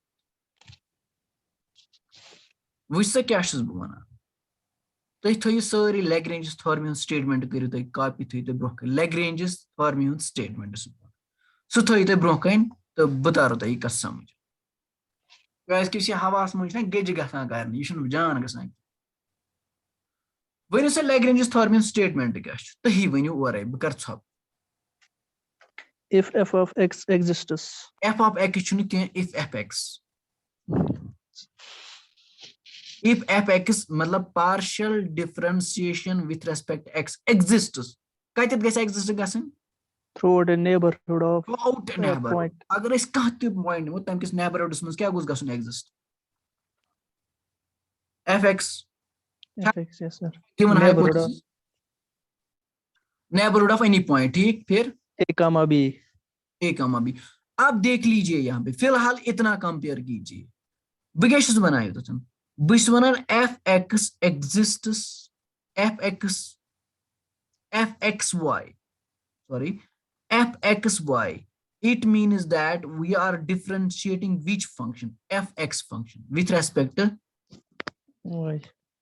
S1: वस क्या छस ब वना तुम थो सारी Lagrange's थ्योरम स्टेटमेंट करू तुम कॉपी थो तुम bro Lagrange's theorem statement so थो तुम ब्रोह कन तो बतारो तुम कस समझ किसी हवास मज गज गसान कर यह जान गसान वन सा Lagrange's थ्योरम स्टेटमेंट क्या तुम वनु और बह कर छप
S2: if f of x exists
S1: f of x छु कह if fx if fx मतलब partial differentiation with respect to x exists कत गस exist गसन
S2: throughout a neighborhood of
S1: throughout a neighborhood
S2: point
S1: अगर इस कह त पॉइंट वो तम किस neighborhood में क्या गुस गसन exist fx
S2: fx yes sir
S1: given
S2: neighborhood
S1: hypothesis neighborhood of any point ठीक फिर
S2: a comma b
S1: a comma b अब देख लीजिए यहाँ पे फिलहाल इतना कंपेयर कीजिए बह क्या बनाए बस वन F X exists F X Y sorry fxy, it means that we are differentiating which function fx function with respect to
S3: Y.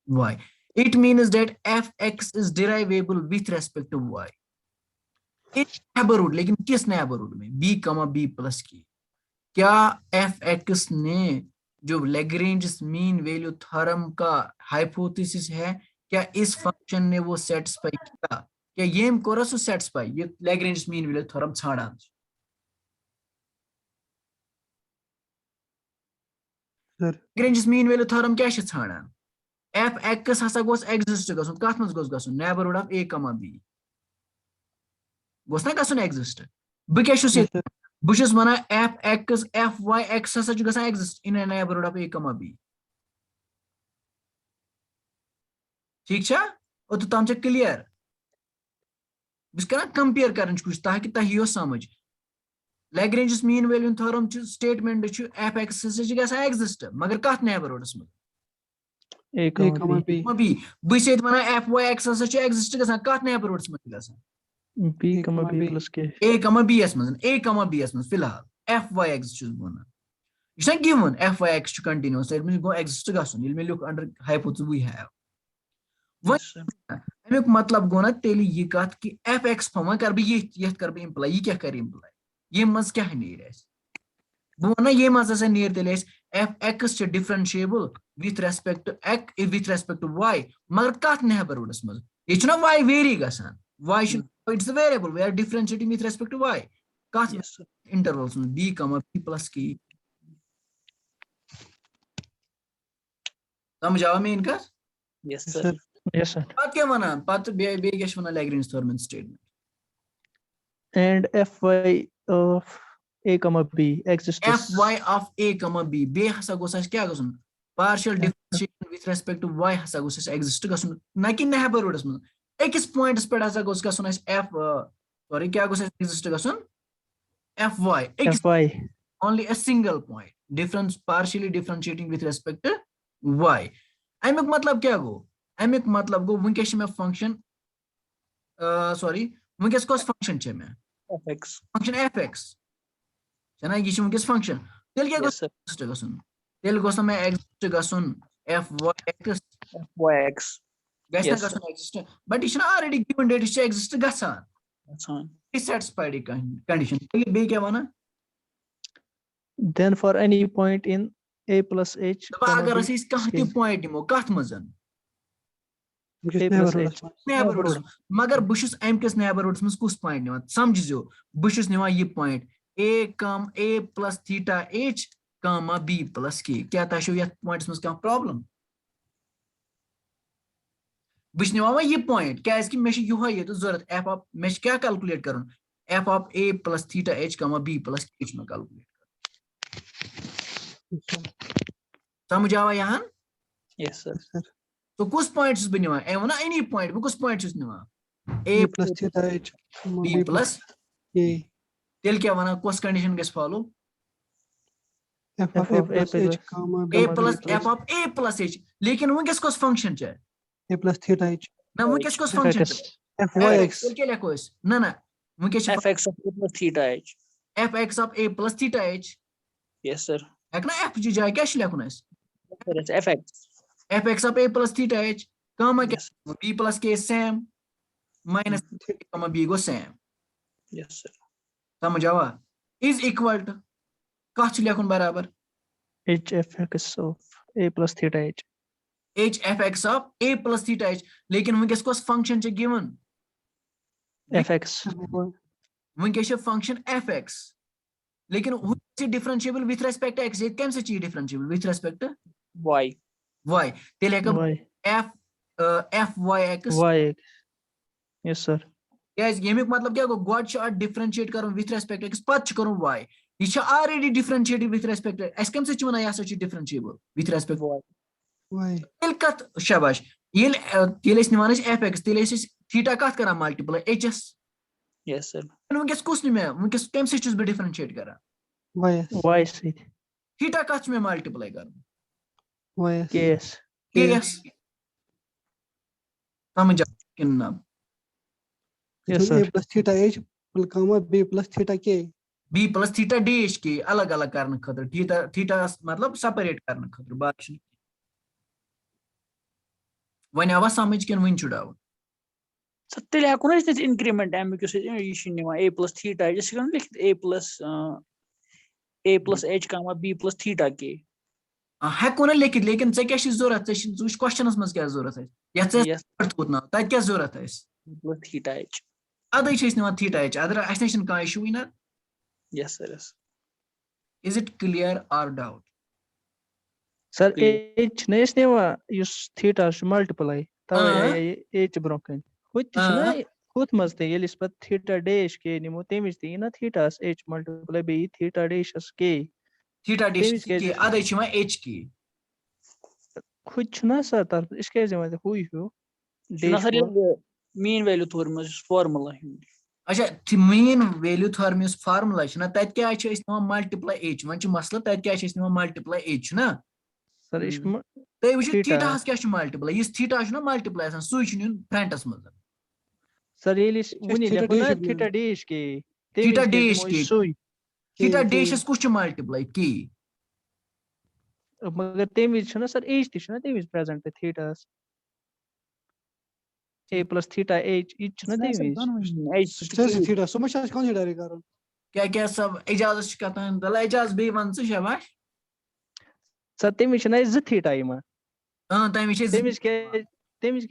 S1: y. It means that fx is derivable with respect to y in neighborhood, लेकिन किस neighborhood में b comma b plus की क्या fx ने जो Lagrange mean value theorem का hypothesis है क्या इस फंक्शन ने वो सेटिस्फाई किया क्या ये कोरा सो सेटिस्फाई ये लैग्रेंज मीन वैल्यू थ्योरम छाड़ान
S3: Sir.
S1: Lagrange mean value theorem क्या छ छाड़ान एफ एक्स हसा गोस एग्जिस्ट गसुन कथ मस गोस गसुन neighbourhood of a comma b गोस ना गसुन एग्जिस्ट ब क्या छुस
S3: Yes, sir.
S1: ब छुस वना f x f Y x हसा छु गसन exist in neighbourhood of a comma b ठीक छ ओ तो तम छ क्लियर बस कर कंपेयर करन कुछ ताकि तह यो समझ Lagrange mean value theorem statement f x गसा एग्जिस्ट मगर कथ नेबरहुडस में
S3: A, comma B.
S1: b बस वन एफ वाई एक्स एग्जिस्ट गसान कथ नेबरहुडस में गसान
S3: B, comma B plus K.
S1: a comma b एस मज a कमा b एस मज फिलहाल एफ वाई एक्स छुस वन यह given f Y x continuous that means गो एग्जिस्ट गसन ये मे लिख under hypothesis we have
S2: Yes, sir.
S1: अमुक मतलब गो ना तेली ये कथ कि एफ एक्स फमा कर बह ये कर बह इम्प्लाई ये क्या कर इम्प्लाई ये मज क्या नेर बह वन ये मज नेर तेल f x differentiable with respect to x with respect to y मगर कथ नेबरहुडस मज ये वाई वेरी गसान y it's a variable we are differentiating with respect to y कथ
S2: Yes, sir.
S1: इंटरवल्स में b कमा b प्लस की समझ आवा मेन कथ
S2: Yes,
S3: Yes,
S2: sir.
S3: sir. Yes, sir.
S1: पत क्या वनान पत बे क्या वनान Lagrange theorem statement
S3: And Fy of A, comma B exists.
S1: fy of a comma b बे हसा गोस क्या गसन partial differentiation with respect to y हसा गोस एग्जिस्ट गसन न कि नेबरहुडस में एकस पॉइंट्स पे हसा गोस गसन f सॉरी क्या गोस exist गसन fy
S3: Fy.
S1: only a single point difference partially differentiating with respect to y अमुक मतलब क्या गो अमुक मतलब गो वंकस में फंक्शन सॉरी वंकस कोस फंक्शन छ में
S2: FX.
S1: फंक्शन fx छना ये वंकस फंक्शन तेल क्या
S2: Yes, sir.
S1: एग्जिस्ट गसन तेल गोस में एग्जिस्ट गसन fyx
S2: FYX.
S1: गसना
S2: Yes, sir.
S1: गसन exist but is already given that is exist गसन
S2: That's fine.
S1: डिसैटिस्फाइड कंडीशन तेल बे क्या वना
S3: Then for any point in A plus H,
S1: दबा
S3: comma
S1: अगर
S3: B,
S1: अस कह
S3: scale.
S1: पॉइंट निमो कथ मजन
S3: A plus H.
S1: नेबरहुड्स मगर बुशुस अमकिस नेबरहुड्स में कुछ पॉइंट निवान समझो बुशुस निवान ये point a plus theta h comma b plus k क्या ताशो यत पॉइंट्स में क्या प्रॉब्लम बुश निवान ये पॉइंट क्या इसकी मैं यो ये तो जरूरत f ऑफ मैं क्या कैलकुलेट करूं f of a plus theta h comma b plus k में कैलकुलेट समझ आवा यहाँ
S2: Yes, sir.
S3: Sir.
S1: तो कुछ पॉइंट्स भी निवान ए वना एनी पॉइंट कुछ पॉइंट्स निवान a
S3: A plus theta H, comma
S1: b plus
S3: K.
S1: तेल क्या वना कुछ कंडीशन गस follow
S3: F of A plus H, comma
S1: a
S3: B
S1: plus f of a plus h लेकिन वंकस कोस फंक्शन छ
S3: A plus theta H.
S1: ना वंकस कोस फंक्शन
S3: Fx. Fyx.
S1: तेल क्या लिखो इस ना ना वंकस
S2: FX of A plus theta H.
S1: fx of a plus theta h
S2: Yes, sir.
S1: है ना f जी जाए क्या लिखो इस
S2: Sir, it's FX.
S1: fx of a plus theta h comma
S2: Yes.
S1: b plus k same minus comma b go same
S2: Yes, sir.
S1: समझ आवा is equal to कथ लिखुन बराबर
S3: H Fx of A plus theta H.
S1: h fx of a plus theta h लेकिन वंकस कोस function छ given
S3: Fx.
S1: वंकस छ फंक्शन fx लेकिन हु से differentiable with respect to x ये केम से चाहिए differentiable with respect to
S2: Y.
S1: y तेल है
S3: Y.
S1: f fyx
S3: Y. Yes, sir.
S1: guys यमिक मतलब क्या गो गॉड छ डिफरेंशिएट करो विथ रेस्पेक्ट टू x पद छ करो y ये छ already differentiated with respect to x केम से छ वना या छ differentiable with respect
S2: Y.
S3: Y.
S1: तेल कत शाबाश ये तेल इस निवान fx तेल इस थीटा कत करा मल्टीप्लाई hs
S2: Yes, sir.
S1: वंकस कुछ नहीं मैं वंकस केम से छ डिफरेंशिएट करा
S3: YS.
S4: Y से
S1: थीटा कच में मल्टीप्लाई कर
S3: YS.
S4: KS.
S1: KS समझ किन्ना
S4: Yes,
S3: A
S4: sir.
S3: plus theta H, comma B plus theta K.
S1: B plus theta dash के अलग अलग करने खतर थीटा थीटा मतलब सेपरेट करने खतर बात छ वने आवा समझ किन वन छुड़ाव
S2: सर तेल हेको ना इस इंक्रीमेंट एमक्यू से ये निवा a plus theta जैसे कन लिखित a plus h comma b plus theta k.
S1: हेको ना लेकिन से क्या जरूरत है उस क्वेश्चनस मस क्या जरूरत है या से
S2: Yes,
S1: ना तत क्या जरूरत है
S2: plus theta h.
S1: अदे छ निवा थीटा एच अदर असनेशन का इशू ना
S2: Yes, sir. Yes.
S1: Is it clear और डाउट
S4: Sir,
S2: Clear.
S4: H नेस नेवा युस theta श multiply तवे H ब्रोकन हुत छ ना हुत मस्ते ये लिस पत theta dash के निमो तेमिस ती ना theta H multiply B theta dash K
S1: theta dash
S4: तेमिस के
S1: के अदे छ एच की
S4: खुद छ ना सर तर इसके जमा हुई हो
S2: Shuna
S4: dash
S2: sir
S4: को
S2: ये mean value थोर में formula है.
S1: अच्छा मेन वैल्यू थ्योरम इस फार्मूला छ ना तत क्या छ इस मल्टीप्लाई एच वन छ मसला तत क्या छ इस मल्टीप्लाई एच ना
S4: सर इस
S1: तै वुच
S4: थीटा
S1: थीटा हस क्या छ मल्टीप्लाई इस थीटा छ ना मल्टीप्लाई आसान सुई छ न्यून फ्रंटस मज
S4: सर ये लिस वनी
S3: theta
S4: लेखो ना
S3: dash
S4: theta dash के
S1: थीटा
S4: तेमिस के
S1: डैश
S4: जमा
S1: के
S4: सोई
S1: थीटा
S3: K.
S1: डैश कुछ छ मल्टीप्लाई की
S4: मगर तेमिस छ ना सर H ती छ ना तेमिस present theta A plus theta H each na तेमिस
S2: H
S3: Says theta. So much as consider करो.
S1: क्या सब इजाजत छ कतन दला इजाज बे वन छ शाबाश
S4: सर तेमिस छ ना z theta इमा
S1: तमी छ
S4: तेमिस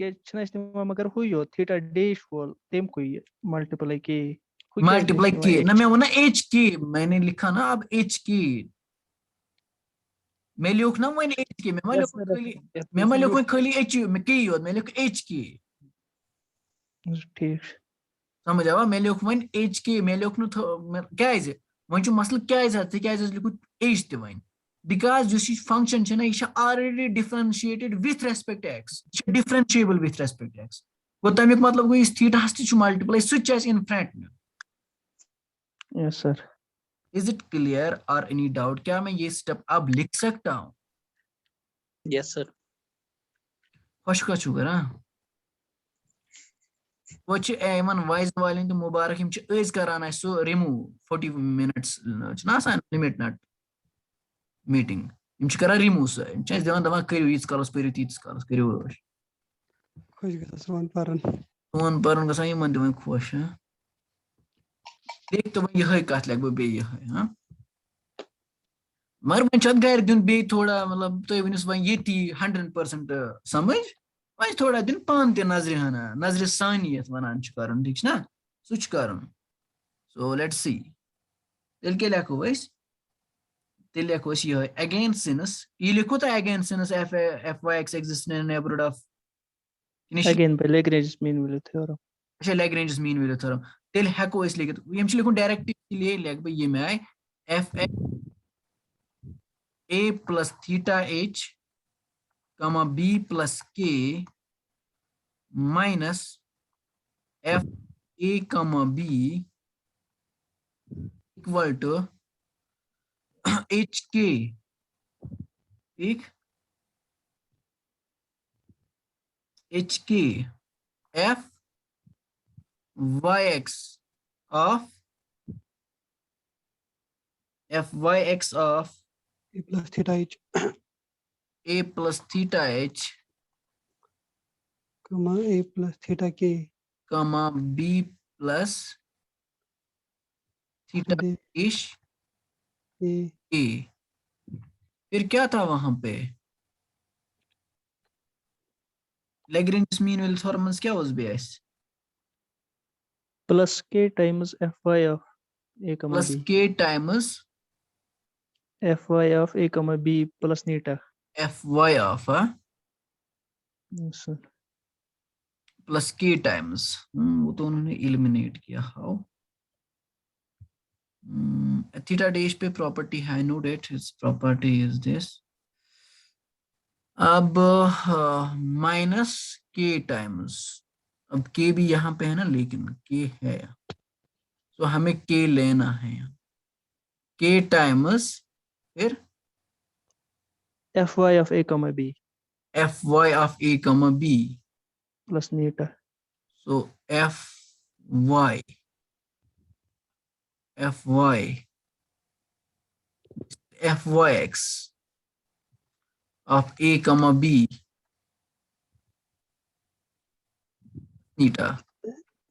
S4: के छ ना इस्तेमाल मगर हुई हो theta dash वोल तेम कोई मल्टीप्लाई के हुई क्या
S1: मल्टीप्लाई
S4: इस्तेमाल
S1: की ना
S4: H
S1: मैं वो ना एच की मैंने लिखा ना अब एच की मैं लिख ना मैंने एच की मैं
S2: Yes,
S1: लिख
S2: sir.
S1: खाली
S2: Yes,
S1: मैं
S2: sir.
S1: लिख खाली एच मैं की योद मैं लिख एच की
S4: ठीक
S1: समझ आवा मैं लिख वन एच की मैं लिख न क्या है वन छु मसला क्या है क्या है लिखु एच ते वन बिकॉज़ जो फंक्शन छ ना ये already differentiated with respect x differentiable with respect x गो तमिक मतलब गो इस थीटा हस छु multiply switch s in front में
S4: yes sir
S1: is it clear और एनी डाउट क्या मैं ये स्टेप अब लिख सकता हूं
S2: Yes, sir.
S1: खुश का छु करा वो छ एमन वाइज वालें तो मुबारक हम छ एज कराना है सो रिमूव 40 मिनट्स छ ना आसान लिमिट नट मीटिंग हम छ करा रिमूव सो हम छ देवन दवा करियो इस कलस पर तीस कलस करियो
S3: खुश गया सर वन पारन.
S1: फोन पर गसा यमन दिवन खुश हां देख तो ये है कत लग बे ये है हां मगर मन छत घर दिन बे थोड़ा मतलब तो वनिस वन येती 100% समझ वह थोड़ा दिन पान ते नजर हना नजर सानियत वनान छ करन ठीक ना सुच करन सो लेट्स सी तेल के लिखो वैस तेल लिखो ये अगेन सिनस ये लिखो तो अगेन सिनस F Y x exist in neighbourhood of
S4: again पे Lagrange's mean value theorem
S1: अच्छा लैग्रेंज मीन वैल्यू थ्योरम तेल हेको इस लिखित यम छ लिखो डायरेक्ट लिए लिख बे ये में आए F A plus theta H comma B plus के minus F A comma B equal to H K ठीक H K F Y x of F Y x of
S3: A plus theta H,
S1: A plus theta H
S3: comma A plus theta K.
S1: Comma B plus theta
S3: D
S1: इश
S3: A
S1: A फिर क्या था वहां पे Lagrange mean value theorem क्या was बेस
S4: plus K times Fy of A comma
S1: plus
S4: B
S1: K times
S4: Fy of A comma B plus neta
S1: F Y of
S4: yes sir
S1: plus के times वो तो उन्होंने एलिमिनेट किया how theta dash पे property है no that it's property is this अब minus K times अब K भी यहाँ पे है ना लेकिन के है तो हमें के लेना है k times फिर
S4: fy of a comma b
S1: fy of a comma b.
S4: plus neta.
S1: So fy fyx of a comma b theta.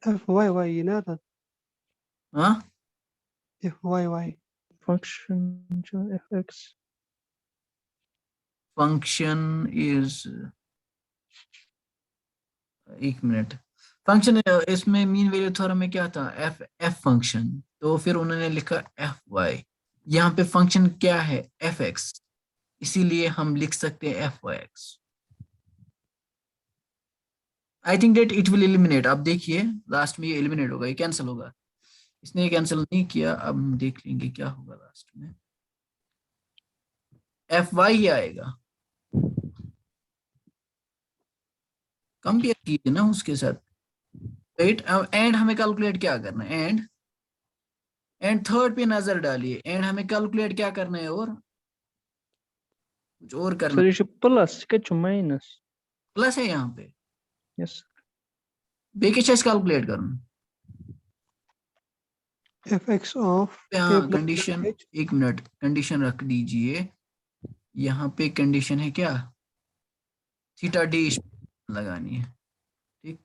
S3: FYY ये ना था
S1: Huh?
S3: FYY
S4: Function जो fx
S1: Function is एक मिनट. फंक्शन इसमें mean value theorem में क्या था? F function. तो फिर उन्होंने लिखा एफ वाई. यहाँ पे फंक्शन क्या है? F X. इसीलिए हम लिख सकते हैं F Y X. I think that it will eliminate. अब देखिए लास्ट में ये एलिमिनेट होगा, ये कैंसिल होगा. इसने ये कैंसिल नहीं किया. अब हम देख लेंगे क्या होगा लास्ट में. एफ वाई ही आएगा. कंपेयर कीजिए ना उसके साथ. राइट. एंड हमें कैलकुलेट क्या करना है? एंड थर्ड पे नजर डालिए. एंड हमें कैलकुलेट क्या करना है? और कुछ और करना.
S4: सर ये प्लस के माइनस
S1: प्लस है यहाँ पे.
S4: यस
S1: बेके कैलकुलेट करना.
S3: FX of
S1: यहाँ
S3: A plus
S1: कंडीशन,
S3: H
S1: एक मिनट कंडीशन रख दीजिए. यहाँ पे कंडीशन है क्या? थीटा डैश लगानी है. ठीक.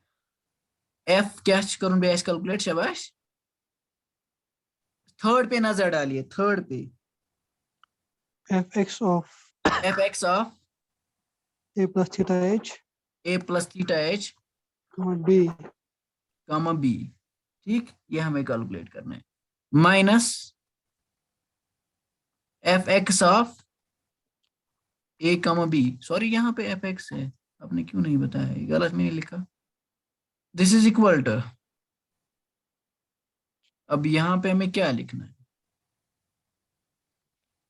S1: एफ क्या करूँ बेस कैलकुलेट? शाबाश. थर्ड पे नजर डालिए. थर्ड पे
S3: FX of
S1: F X of
S3: A plus theta H
S1: A plus theta H
S3: comma B
S1: comma B. ठीक. ये हमें कैलकुलेट करना है. Minus F X of A comma B. Sorry यहाँ पे एफ एक्स है. आपने क्यों नहीं बताया? ये गलत मैंने लिखा. This is equal to. अब यहाँ पे हमें क्या लिखना है?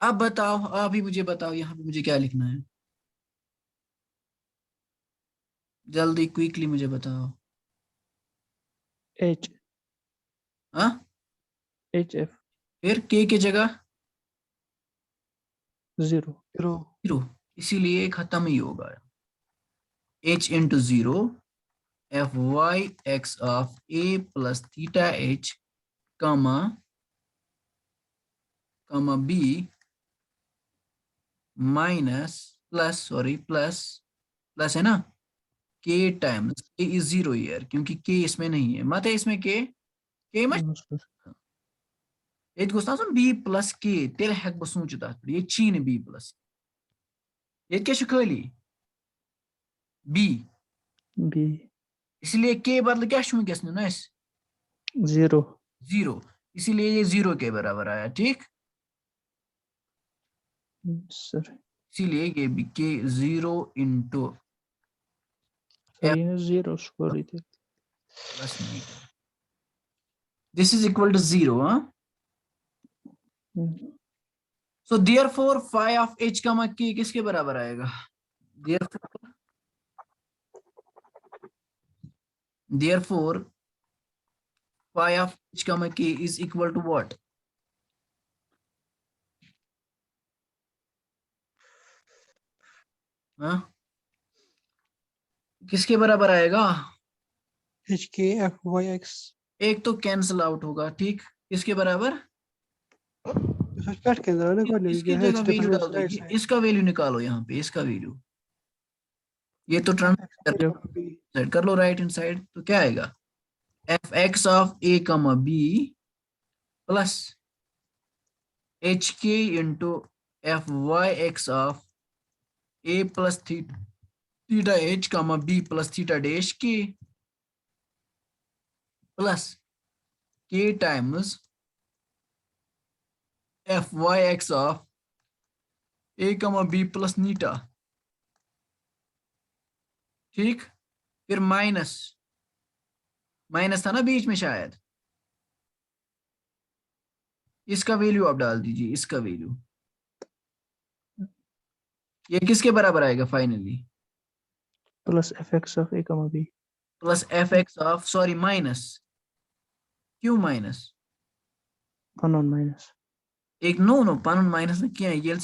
S1: अब बताओ, आप ही मुझे बताओ यहाँ पे मुझे क्या लिखना है. जल्दी क्विकली मुझे बताओ.
S4: h
S1: हाँ.
S4: hf
S1: फिर के की जगह
S4: 0
S3: 0
S1: जीरो. इसीलिए खत्म ही होगा. h into zero F Y x of A plus theta H comma comma B minus plus sorry plus plus है ना. k times k is zero here क्योंकि k इसमें नहीं है. मत है इसमें k मत. ये गोस्तान b प्लस k तेल हेक बस सोच तथ पे ये चीन b प्लस ये क्या खाली b.
S4: b
S1: इसलिए k बदल क्या वनकस ना
S4: 0
S1: जीरो. इसीलिए ये जीरो के बराबर आया. ठीक.
S4: सर
S1: इसीलिए ये भी के जीरो इंटू
S4: सर ये 0 स्कोर थी
S1: प्लस मीटर. This is equal to zero. हाँ. So therefore phi of h comma k किसके बराबर आएगा? Therefore phi of h comma k is equal to what? हाँ. किसके बराबर आएगा?
S3: HK FYX
S1: एक तो कैंसिल आउट होगा. ठीक. किसके बराबर?
S3: सस्पेक्ट के अंदर ना कोई
S1: इसकी
S3: नहीं
S1: जगह
S3: H
S1: वैल्यू
S3: डिफरेंस
S1: डाल
S3: राइट
S1: दीजिए. इसका वैल्यू निकालो यहाँ पे. इसका वैल्यू ये तो ट्रांसफर
S3: साइड
S1: कर लो राइट हैंड साइड. तो क्या आएगा? F X of a comma B plus h के into f Y x of A plus theta H comma B plus theta dash k plus के times f Y x of a comma B plus नीटा. ठीक. फिर minus minus था ना बीच में शायद. इसका value आप डाल दीजिए. इसका वैल्यू ये किसके बराबर आएगा finally?
S4: Plus fx of a comma b
S1: plus F X of sorry minus. क्यों माइनस?
S4: unknown minus
S1: एक नो पन माइनस ये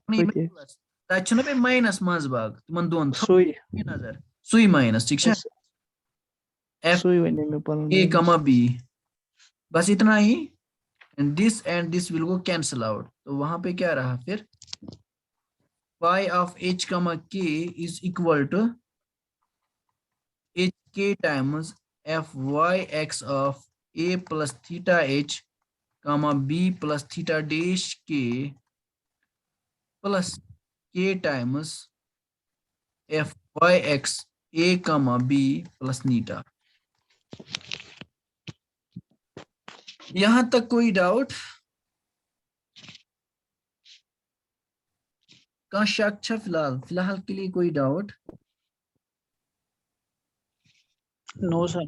S4: Koti.
S1: प्लस तक पे माइनस मज बाग तुम दोन
S4: Sui.
S1: नजर सुई माइनस ठीक है
S4: Yes.
S1: F
S4: Sui when you put
S1: a
S4: minus.
S1: Comma b बस इतना ही and this will go cancel out तो वहां पे क्या रहा फिर phi of h comma k is equal to hk times fyx of a plus theta h comma b plus theta dash k plus k times fyx a comma b plus neta. यहां तक कोई doubt का शक छ फिलहाल फिलहाल के लिए कोई doubt
S2: No, sir.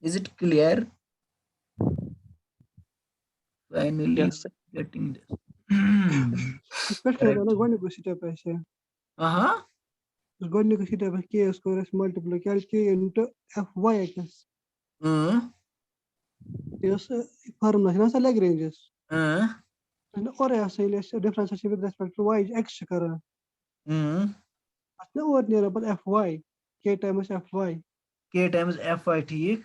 S1: Is it clear finally
S2: Yes, sir.
S1: Getting this
S3: Especially when I'm going to step by step.
S1: हाँ
S3: Going to step by k square is multiply k into fyx. Yes, formula is Lagrange's. And or I say let's difference with respect to y x करा. No or near about fy. K times fy.
S1: k times fy ठीक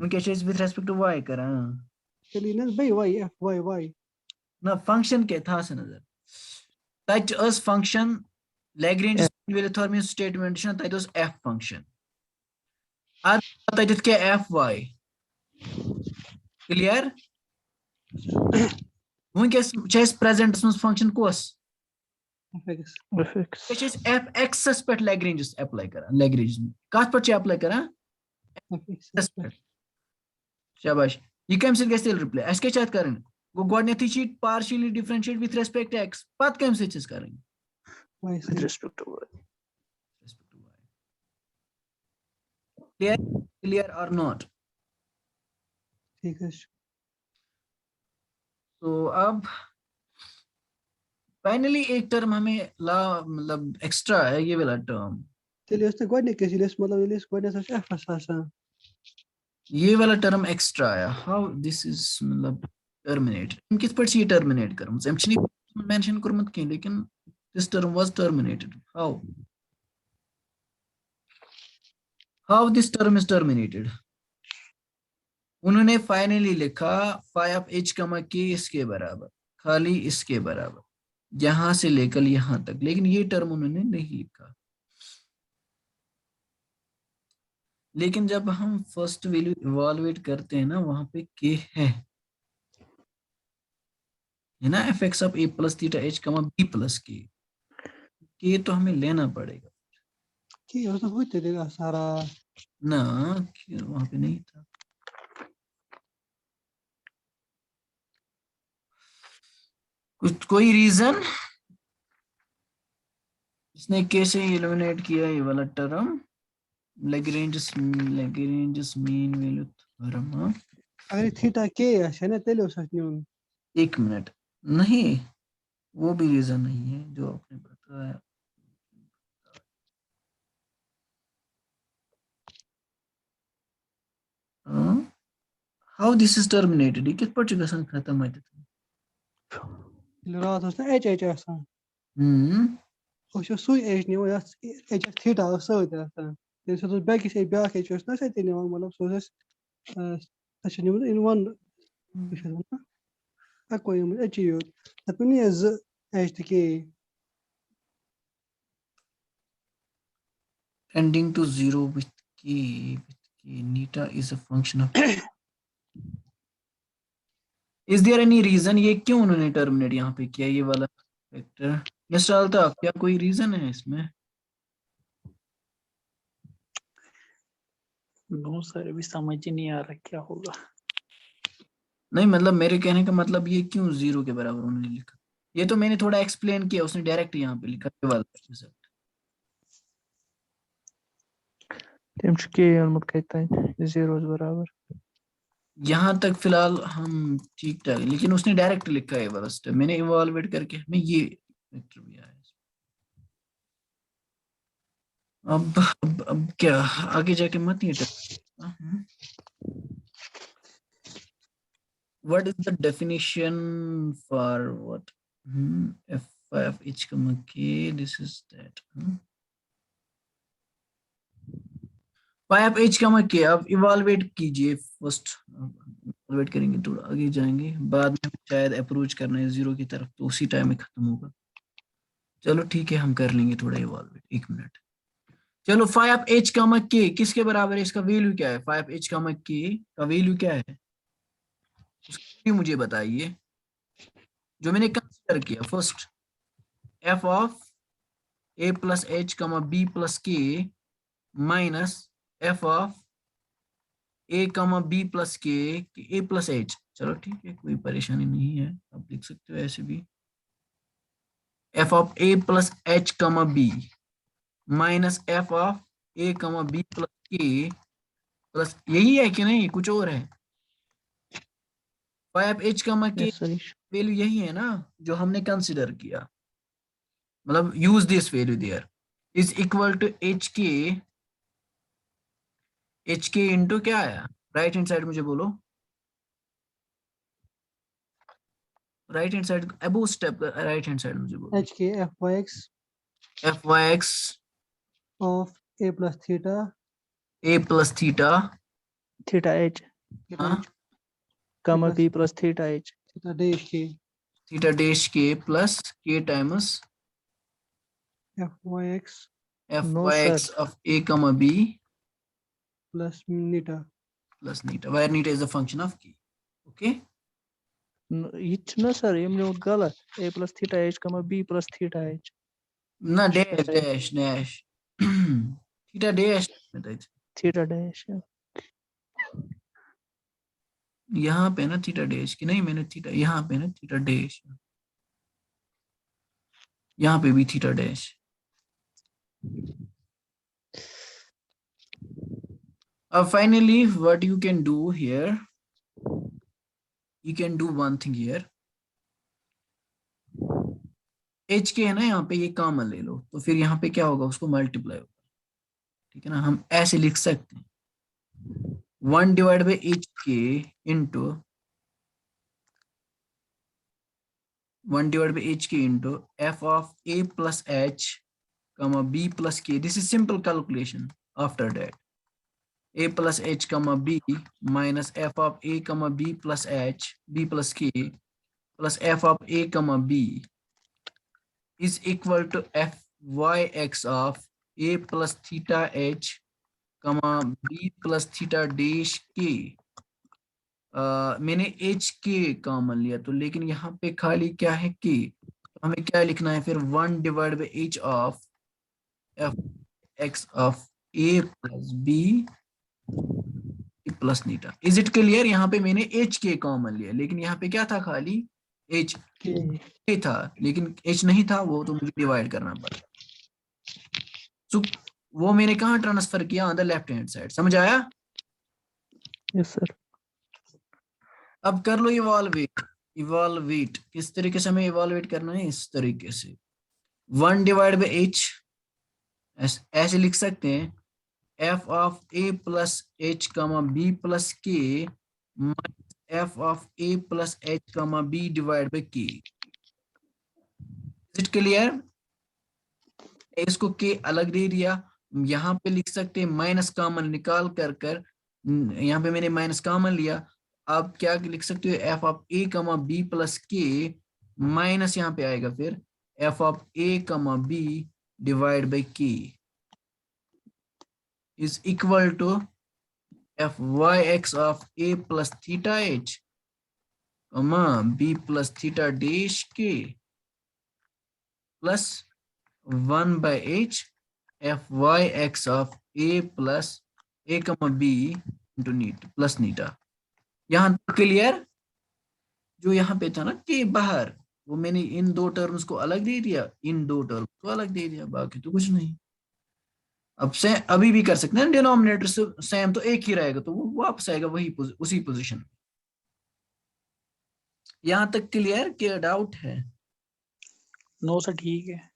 S1: उनके शेष with respect to y करा
S3: चलिए ना by y fy.
S1: ना function के था से नजर तच अस फंक्शन लैग्रेंज विलेथॉर्मियन स्टेटमेंट छ तत अस f फंक्शन आ तत के fy क्लियर वनकस छ प्रेजेंट फंक्शन कोस
S3: fx.
S4: Fx.
S1: छ fx पे लैग्रेंज अप्लाई करा लैग्रेंज कत पे अप्लाई करा
S3: fx.
S1: शाबाश ये कम से गस रिप्ले अस के चाहत करन गो गोडनेथि छी partially differentiate with respect to x पत कम से चीज करन
S3: y
S2: With respect to y.
S1: clear or not
S3: ठीक है.
S1: तो अब फाइनली एक टर्म हमें ला मतलब एक्स्ट्रा है ये वाला टर्म
S3: चलिए उसने गोडनेक के लिए मतलब ये गोडनेक से f आसा.
S1: ये वाला टर्म एक्स्ट्रा है हाउ दिस इज मतलब टर्मिनेट हम किस पर ये टर्मिनेट करम हम छनी मेंशन करमत के लेकिन this term was terminated how this term is terminated उन्होंने फाइनली लिखा phi of h कमा k इसके बराबर खाली इसके बराबर यहां से लेकर यहां तक लेकिन ये टर्म उन्होंने नहीं लिखा लेकिन जब हम फर्स्ट वैल्यू इवैल्यूएट करते हैं ना वहां पे k है ना fx of a plus theta h कमा b प्लस k तो हमें लेना पड़ेगा
S3: कि उसने होते देगा सारा.
S1: ना वहां पे नहीं था कुछ कोई रीजन इसने कैसे एलिमिनेट किया ये वाला term Lagrange mean value theorem
S3: अगर थीटा के है ना तेले उसने न्यून.
S1: एक मिनट नहीं वो भी रीजन नहीं है जो आपने बताया हाउ दिस इज टर्मिनेटेड ये किस पर गसन खत्म है
S3: रात उसने h आसा. उसने सुई h नहीं वो यार h थीटा उससे होता है. जैसे तो बैक से बैक h उसने से तेने मतलब सोचस अच्छा नहीं in one ना कोई मतलब h यो. तपनी is h के
S1: tending to zero with k neta is a function of is there any reason ये क्यों उन्होंने टर्मिनेट यहाँ पे किया ये वाला फैक्टर मिस्टर अल्ताफ क्या कोई रीजन है इसमें
S2: No, sir. अभी समझ ही नहीं आ रहा क्या होगा.
S1: नहीं मतलब मेरे कहने का मतलब ये क्यों जीरो के बराबर उन्होंने लिखा ये तो मैंने थोड़ा एक्सप्लेन किया उसने डायरेक्ट यहाँ पे लिखा ये वाला रिजल्ट
S4: Tem k अलमत कहता है zeros बराबर.
S1: यहाँ तक फिलहाल हम ठीक ठाक लेकिन उसने डायरेक्ट लिखा है वाला स्टेप मैंने इवॉल्वेट करके हमें ये फैक्टर भी आया अब क्या आगे जाके मत ये what is the definition for what? F of h comma k, this is that. Phi of h comma k अब इवालुएट कीजिए फर्स्ट, इवालुएट करेंगे थोड़ा आगे जाएंगे, बाद में शायद अप्रोच करना है जीरो की तरफ तो उसी टाइम में खत्म होगा। चलो ठीक है, हम कर लेंगे थोड़ा इवालुएट, 1 मिनट। चलो phi of h comma k किसके बराबर है, इसका वैल्यू क्या है? phi of h comma k का वैल्यू क्या है उसकी मुझे बताइए, जो मैंने कंसीडर किया first. f of a plus h comma b plus k minus f of a comma b plus k a plus h। चलो ठीक है, कोई परेशानी नहीं है, आप लिख सकते हो ऐसे भी। f of a plus h comma b minus f of a comma b plus k plus, यही है कि नहीं कुछ और है? phi of h comma k
S4: Yes, Harish.
S1: Value यही है ना जो हमने कंसीडर किया, मतलब use this value there is equal to H के इंटू क्या आया राइट हैंड साइड, मुझे बोलो राइट हैंड साइड, अबो स्टेप राइट हैंड साइड मुझे बोलो।
S3: HK fyx
S1: fyx
S3: of a plus theta
S1: a plus theta
S4: Theta h,
S1: हाँ,
S4: comma
S3: plus
S4: b plus theta h.
S3: theta dash k
S1: theta dash k plus k times
S3: fyx
S4: No,
S1: fyx
S4: sir.
S1: of a comma b
S3: plus neta.
S1: plus neta, where neta is a function of k. Okay,
S4: It's no, sir. You galat. A plus theta h, comma b plus theta h.
S1: ना dash theta dash
S4: Theta dash. Yeah.
S1: यहाँ पे ना theta dash की नहीं, मैंने theta यहाँ पे ना थीटा डैश, यहाँ पे भी theta dash. Finally what you can do here, you can do one thing here, h के है ना यहाँ पे, ये कॉमन ले लो तो फिर यहाँ पे क्या होगा, उसको मल्टीप्लाई होगा, ठीक है ना। हम ऐसे लिख सकते हैं 1 डिवाइड बाई एच के into 1 divided by h k into f of a plus h comma b plus k. This is simple calculation. After that, a plus h comma b minus f of a comma b plus h b plus k plus f of a comma b is equal to f y x of a plus theta h comma b plus theta dash k. मैंने H के common लिया तो, लेकिन यहाँ पे खाली क्या है के, तो हमें क्या लिखना है फिर 1 divide by H of F X of A plus B plus नीटा। Is it clear? यहाँ पे मैंने एच के कॉमन लिया, लेकिन यहाँ पे क्या था, खाली एच के था, लेकिन एच नहीं था, वो तो मुझे डिवाइड करना पड़ा। सो वो मैंने कहाँ ट्रांसफर किया, on the left hand side. समझ आया?
S4: Yes, sir.
S1: अब कर लो इवॉल्वेट किस तरीके से हमें इवॉल्वेट करना है, इस तरीके से 1 डिवाइड बाई एच ऐसे लिख सकते हैं, F of A plus H comma B plus के minus F of A plus H comma b divide by k. Is it clear? इसको के अलग दे दिया, यहाँ पे लिख सकते हैं माइनस कॉमन निकाल कर यहाँ पे मैंने माइनस कॉमन लिया। आप क्या लिख सकते हो, F of a comma B plus के माइनस यहाँ पे आएगा फिर F of a comma b divide by k is equal to f Y x of A plus theta H comma B plus theta dash k plus 1 by h f Y x of A plus a comma b into नीट plus नीटा। यहाँ तक clear? जो यहाँ पे था ना कि बाहर, वो मैंने इन दो टर्म्स को अलग दे दिया, इन दो टर्म्स को अलग दे दिया, बाकी तो कुछ नहीं। अब से अभी भी कर सकते हैं, डिनोमिनेटर से सेम तो एक ही रहेगा, तो वो वापस आएगा वही उसी पोजीशन। यहाँ तक क्लियर? क्या डाउट है?
S2: नो सर, ठीक है।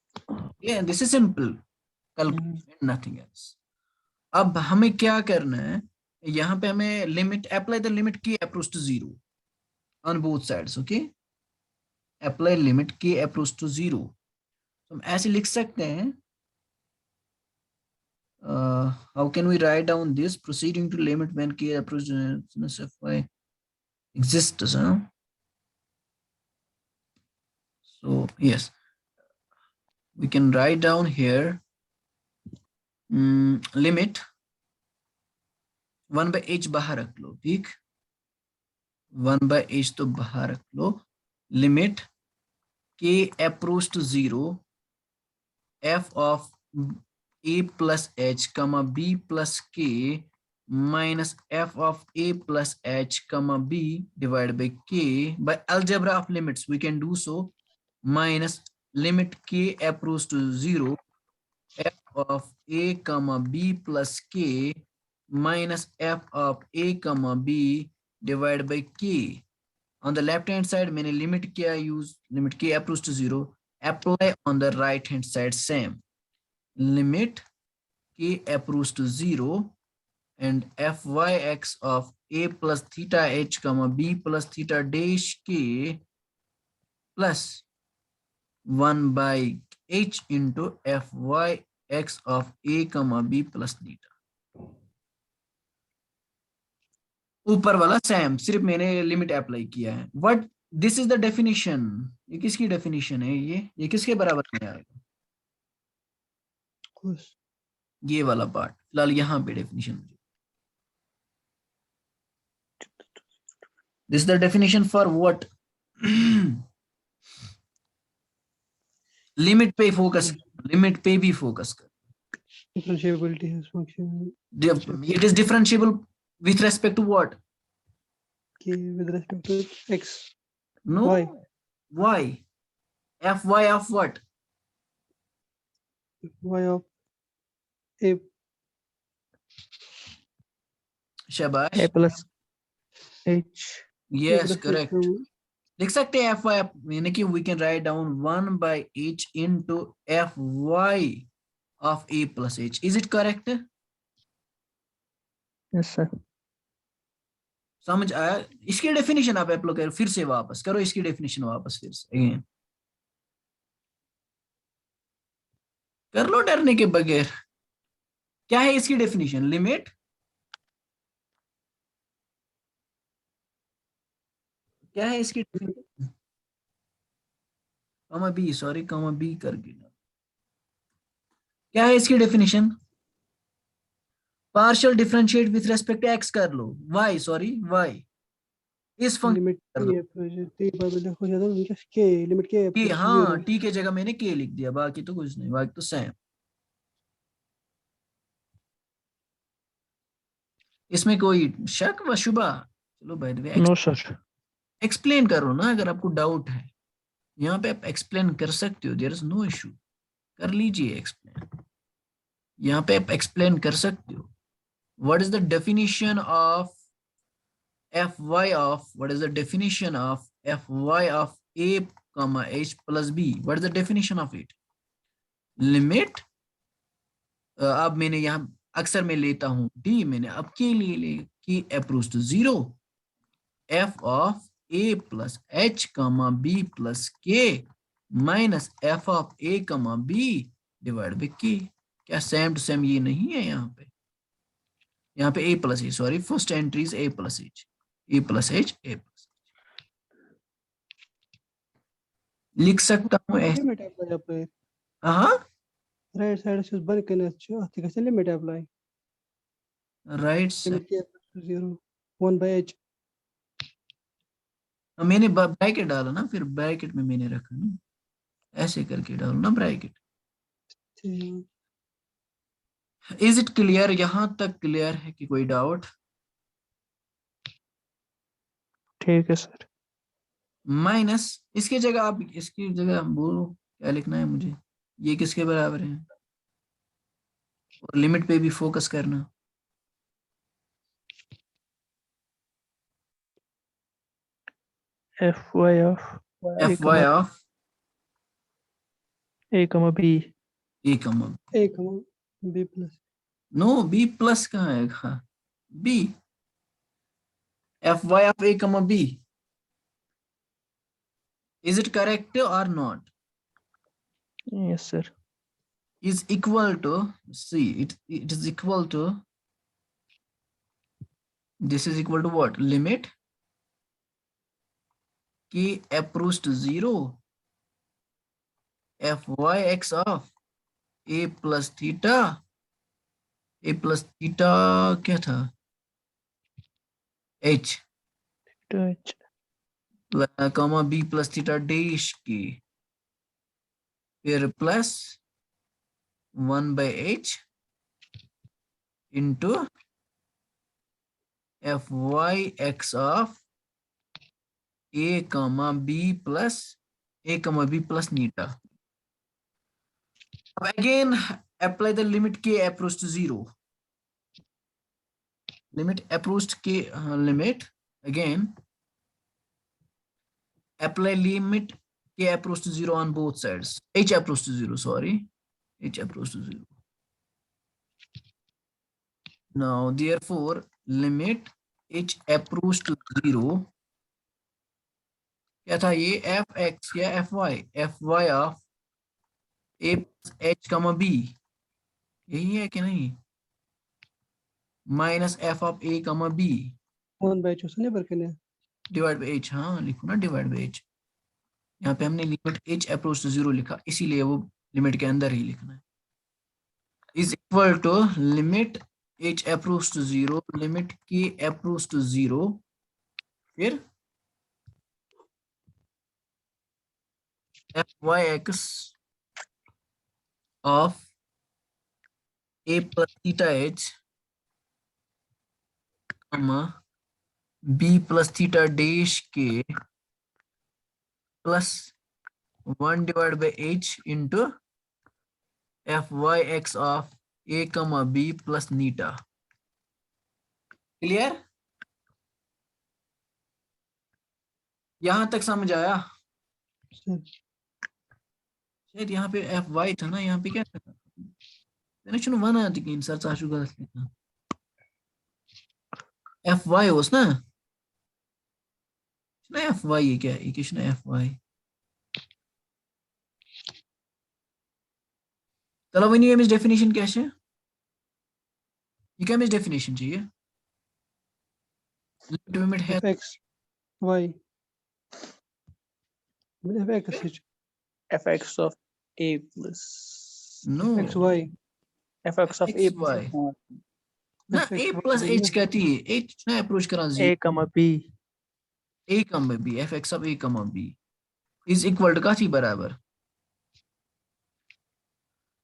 S1: Yeah, this is simple calculation, nothing else. अब हमें क्या करना है, यहाँ पे हमें लिमिट अप्लाई द लिमिट की approach to 0। on both sides. Okay, apply limit k approach to 0. तो हम ऐसे लिख सकते हैं, how can we write down this? Proceeding to limit when k approach to fy exists, huh? So yes, we can write down here limit 1 by h बाहर रख लो, ठीक, 1 by h तो बाहर रख लो, limit k approach to 0 f of a plus h comma b plus k minus f of a plus h comma b divided by k. By algebra of limits we can do so, minus limit k approach to 0 f of a comma b plus k minus f of a comma b divided by k. On the left hand side मैंने limit क्या use, limit k approach to 0, apply on the right hand side same, limit k approach to 0 and fyx of a plus theta h comma b plus theta dash k plus 1 by h into fyx of a comma b plus theta. ऊपर वाला same, सिर्फ मैंने limit apply किया है. What this is the definition. ये किसकी definition है? ये किसके बराबर में आएगा? ये वाला पार्ट. फिलहाल यहाँ पे definition, this the definition for what? Limit पे फोकस, लिमिट पे भी फोकस कर.
S3: Differentiability has function
S1: It is differentiable with respect to what?
S3: k with respect to x.
S1: No.
S3: Y.
S1: Y. Fy of what?
S3: Y of a
S1: शाबाश.
S4: A plus H.
S1: Yes,
S3: with respect
S1: correct.
S3: to
S1: लिख सकते हैं fy, यानी कि we can write down 1 by h into fy of a plus h. Is it correct?
S4: Yes, sir.
S1: समझ आया? इसकी definition आप अप्लाई करो, फिर से वापस करो इसकी डेफिनेशन, वापस फिर से अगेन कर लो डरने के बगैर. क्या है इसकी डेफिनेशन? लिमिट क्या है इसकी definition? Comma B, sorry comma B करके क्या है इसकी definition? Partial differentiate with respect to X कर लो, वाई सॉरी वाई इस फंक्शन
S3: limit
S1: कर
S3: k
S1: लो.
S3: approach t by देखो ज्यादा just k limit k
S1: ये
S3: approach to
S1: हाँ
S3: 0.
S1: टी के जगह मैंने के लिख दिया, बाकी तो कुछ नहीं, बाकी तो सेम. इसमें कोई शक व शुबा? चलो by the way
S4: No, sir.
S1: Explain करो ना, अगर आपको डाउट है यहाँ पे आप एक्सप्लेन कर सकते हो, देयर इज नो इशू, कर लीजिए एक्सप्लेन. यहाँ पे आप एक्सप्लेन कर सकते हो. What is the definition of fy of, what is the definition of fy of a comma h plus b? What is the definition of it? Limit अब मैंने यहाँ अक्सर मैं लेता हूँ d, मैंने अब के लिए ले कि approach to 0 f of a plus h comma b plus k minus f of a comma b divided by k. क्या सेम टू सेम ये नहीं है? यहाँ पे a plus h, sorry first entry is a plus h, a plus h, a plus h. लिख सकता हूँ ऐसे.
S3: limit apply
S1: हाँ
S3: right side से बन के ना ठीक है limit apply
S1: right.
S3: limit k approach to 0 1 by h.
S1: मैंने ब्रैकेट डाला ना, फिर ब्रैकेट में मैंने रखा ना, ऐसे करके डालो ना ब्रैकेट. Is it clear? यहाँ तक क्लियर है कि कोई डाउट?
S4: ठीक है सर.
S1: माइनस इसकी जगह आप इसकी जगह बोलो क्या लिखना है मुझे. ये किसके बराबर है? और लिमिट पे भी फोकस करना.
S4: Fy of
S1: fy of
S4: A comma B.
S1: a comma
S3: a comma b plus
S1: no b plus कहाँ है? हाँ b. fy of a comma b Is it correct or not?
S4: Yes, sir.
S1: Is equal to, see, it is equal to, this is equal to what? Limit k approach to 0 fyx of a plus theta क्या था? h
S4: Touch.
S1: comma b plus theta dash k, फिर plus 1 by h into fyx of a comma b plus neta. Again, apply the limit k approach to 0. Limit approach to k, limit again. Apply limit k approach to 0 on both sides. H approach to 0, sorry. H approach to 0. Now, therefore, limit h approach to 0. क्या था ये? fx या fy of a plus h comma b, यही है कि नहीं? Minus f of a comma b
S3: 1 by h नहीं बरकने
S1: divide by h. हाँ लिखो ना डिवाइड बाय h. यहाँ पे हमने लिमिट h अप्रोच टू 0 लिखा, इसीलिए वो लिमिट के अंदर ही लिखना है. Is equal to limit h approach to 0 limit k approach to 0 फिर fyx of a plus theta h comma b plus theta dash k plus 1 divided by h into fyx of a comma b plus neta. Clear? यहां तक समझ आया? शायद यहाँ पे fy था ना, यहाँ पे क्या था? मैंने शुरू माना था कि सर चाचू गलत लिखा. fy होस ना? fy ये क्या? ये किसने fy? चलो वही नहीं, डेफिनेशन क्या है? ये क्या डेफिनेशन चाहिए? लिमिट है
S3: fx y
S2: fx of a plus
S1: no
S3: fx y
S2: fx of a
S1: xy
S2: plus
S1: ना a plus h कहती है. h ना अप्रोच करा
S4: A,
S1: 0
S4: comma B.
S1: a comma b fx of a comma b is equal to काफी बराबर.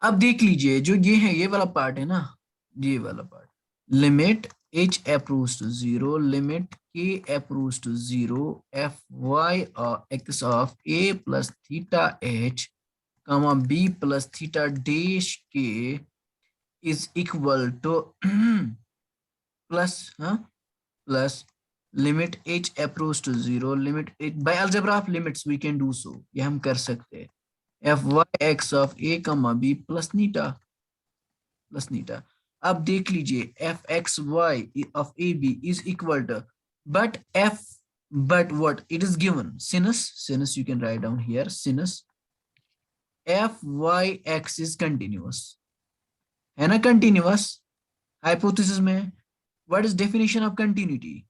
S1: अब देख लीजिए जो ये है, ये वाला पार्ट है ना, ये वाला part. Limit h approach to 0 limit k approach to 0 fy x of a plus theta h comma b plus theta dash k is equal to plus limit h approach to 0 limit h by algebra of limits we can do so. ये हम कर सकते हैं. fyx of a comma b plus neta. अब देख लीजिए fxy of ab is equal to but what it is given sinus you can write down here sinus fyx is continuous है ना, continuous hypothesis में. What is definition of continuity?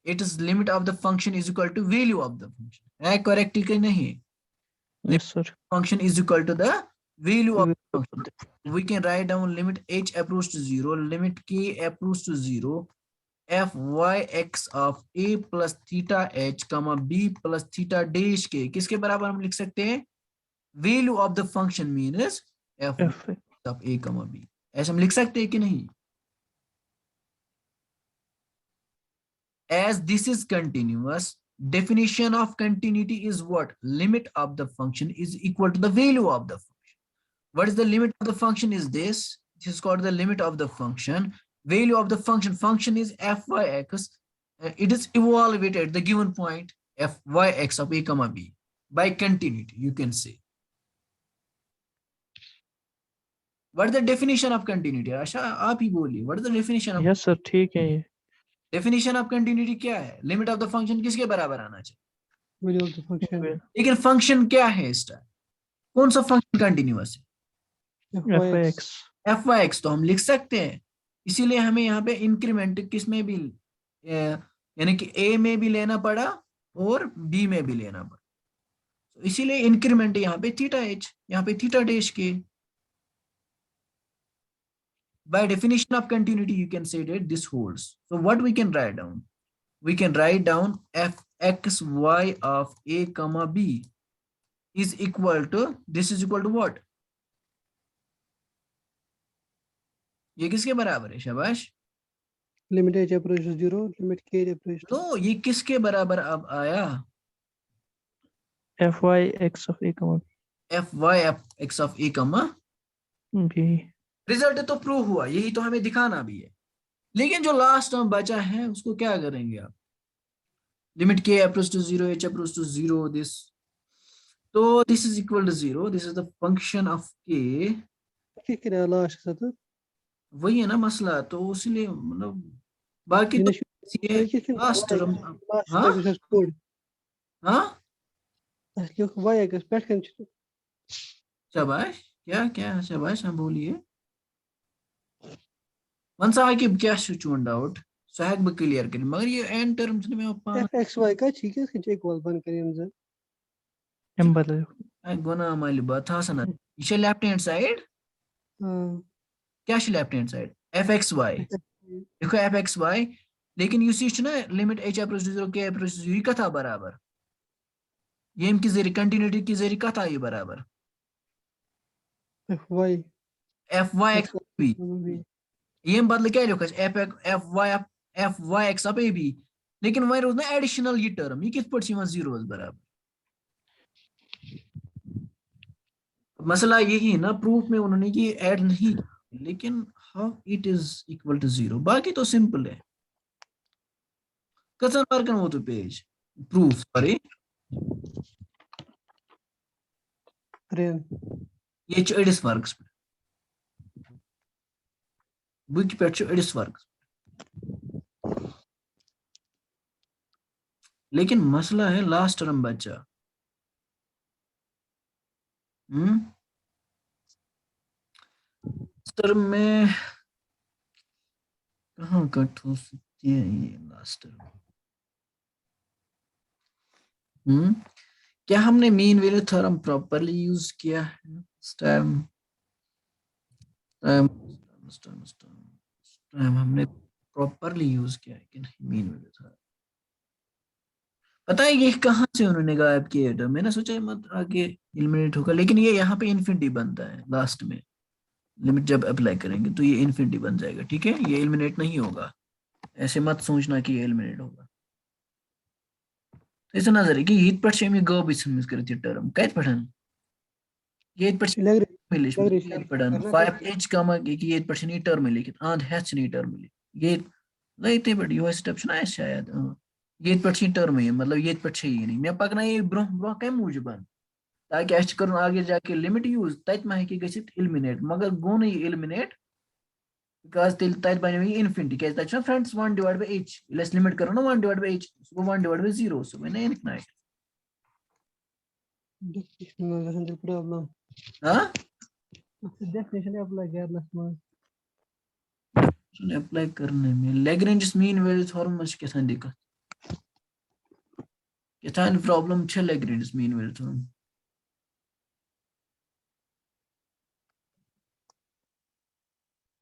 S1: It is limit of the function is equal to value of the function. है correct कि नहीं?
S4: Yes, sir.
S1: Function is equal to the value of the function. We can write down limit h approach to 0 limit k approach to 0 fyx of a plus theta h comma b plus theta dash k किसके बराबर हम लिख सकते हैं? Value of the function means f of a comma b. ऐसे हम लिख सकते हैं कि नहीं? As this is continuous, definition of continuity is what? Limit of the function is equal to the value of the function. What is the limit of the function is this? This is called the limit of the function. Value of the function is fyx. It is evaluated at the given point fyx of a comma b by continuity, you can say. What is the definition of continuity? आशा आप ही बोलिए. What is the definition of?
S4: Yes, sir. ठीक है ये.
S1: Definition of continuity क्या है? Limit of the function किसके बराबर आना चाहिए?
S3: variable to function
S1: लेकिन फंक्शन क्या है इसका, कौन सा फंक्शन कंटिन्यूअस है,
S3: fyx
S1: fy(x) तो हम लिख सकते हैं, इसीलिए हमें यहाँ पे इंक्रीमेंट किस में भी यानी कि a में भी लेना पड़ा और b में भी लेना पड़ा, तो इसीलिए इंक्रीमेंट यहाँ पे थीटा h, यहाँ पे थीटा डैश के. By definition of continuity, you can say that this holds. So what we can write down? We can write down fxy of a comma b is equal to, this is equal to what? ये किसके बराबर है शाबाश?
S3: limit h approaches 0 limit k approaches to
S1: तो ये किसके बराबर अब आया?
S4: fyx of a comma
S1: fy x of a comma
S4: b.
S1: Result तो प्रूव हुआ, यही तो हमें दिखाना भी है, लेकिन जो लास्ट टर्म बचा है उसको क्या करेंगे आप? Limit k approach to 0 h approach to 0 this, तो this is equal to 0, this is the function of k.
S3: क्या लास्ट के साथ
S1: वही है ना मसला, तो इसलिए मतलब बाकी तो ये लास्ट टर्म. हाँ
S3: कोड
S1: हाँ
S3: असली y पेट कन
S1: शाबाश, क्या क्या शाबाश, हम बोलिए वन साकिब क्या चून डाउट सह बह क्लियर कर, मगर ये एंड टर्म्स ने मैं पान
S3: fxy का ठीक है कि इक्वल बन करें हम
S4: M बदल
S1: गुना माली बात हसन ये लेफ्ट हैंड साइड,
S3: हां
S1: क्या लेफ्ट हैंड साइड fxy, देखो fxy, लेकिन यू सी ना limit h approach to 0 k approach to 0 कथा बराबर, ये इनकी जरिए कंटिन्यूटी की जरिए कथा ये बराबर
S3: fy
S1: fy x b, ये बदल क्या लिखा fy x अब a b, लेकिन वही रोज ना एडिशनल ये टर्म, ये किस पर जीरो बराबर. मसला यही है ना, प्रूफ में उन्होंने ये ऐड नहीं, लेकिन how it is equal to 0, बाकी तो सिंपल है. कसन वर्कन वो तो पेज प्रूफ सॉरी
S3: रेन
S1: ये अड़िस वर्क्स पे बुक पे अड़िस वर्क्स, लेकिन मसला है लास्ट टर्म बचा. टर्म में कहाँ कट हो सकती है ये लास्ट टर्म? क्या हमने mean value theorem properly use किया है इस टाइम? हमने प्रॉपर्ली यूज किया है कि नहीं मीन वैल्यू थ्योरम? पता है ये कहाँ से उन्होंने गायब किया था, मैंने सोचा मत आगे एलिमिनेट होगा, लेकिन ये यहाँ पे इन्फिनिटी बनता है लास्ट में, लिमिट जब अप्लाई करेंगे तो ये इन्फिनिटी बन जाएगा. ठीक है, ये एलिमिनेट नहीं होगा, ऐसे मत सोचना कि ये एलिमिनेट होगा. ऐसा नजर है कि ईद पर शेमी गो बिसमिस करती टर्म कत पठन ये ईद पर मिलिश ईद पठन 5h कमा कि ईद पर शनी टर्म लिखित आंध हैच शनी टर्म लिख ये लेते बट यो स्टेप ना शायद ये ईद पर शनी टर्म है, मतलब ये ईद पर छे नहीं मैं पकना ये ब्रो ब्रो कम मूजबन ताकि अस कर आगे जाके लिमिट यूज तत मा हेकि गसित एलिमिनेट, मगर गो नहीं एलिमिनेट बिकॉज़ तिल तत बने हुई इन्फिनिटी के तत छ friends 1 divide by h, let's limit करो ना 1 divide by h, so 1 divide by 0, सो मैंने इनफिनाइट.
S3: definition the problem
S1: हां
S3: definition apply करना में
S1: सुन अप्लाई करने में लैग्रेंज मीन वैल्यू थ्योरम में क्या दिक्कत, क्या प्रॉब्लम छ लैग्रेंज मीन वैल्यू थ्योरम?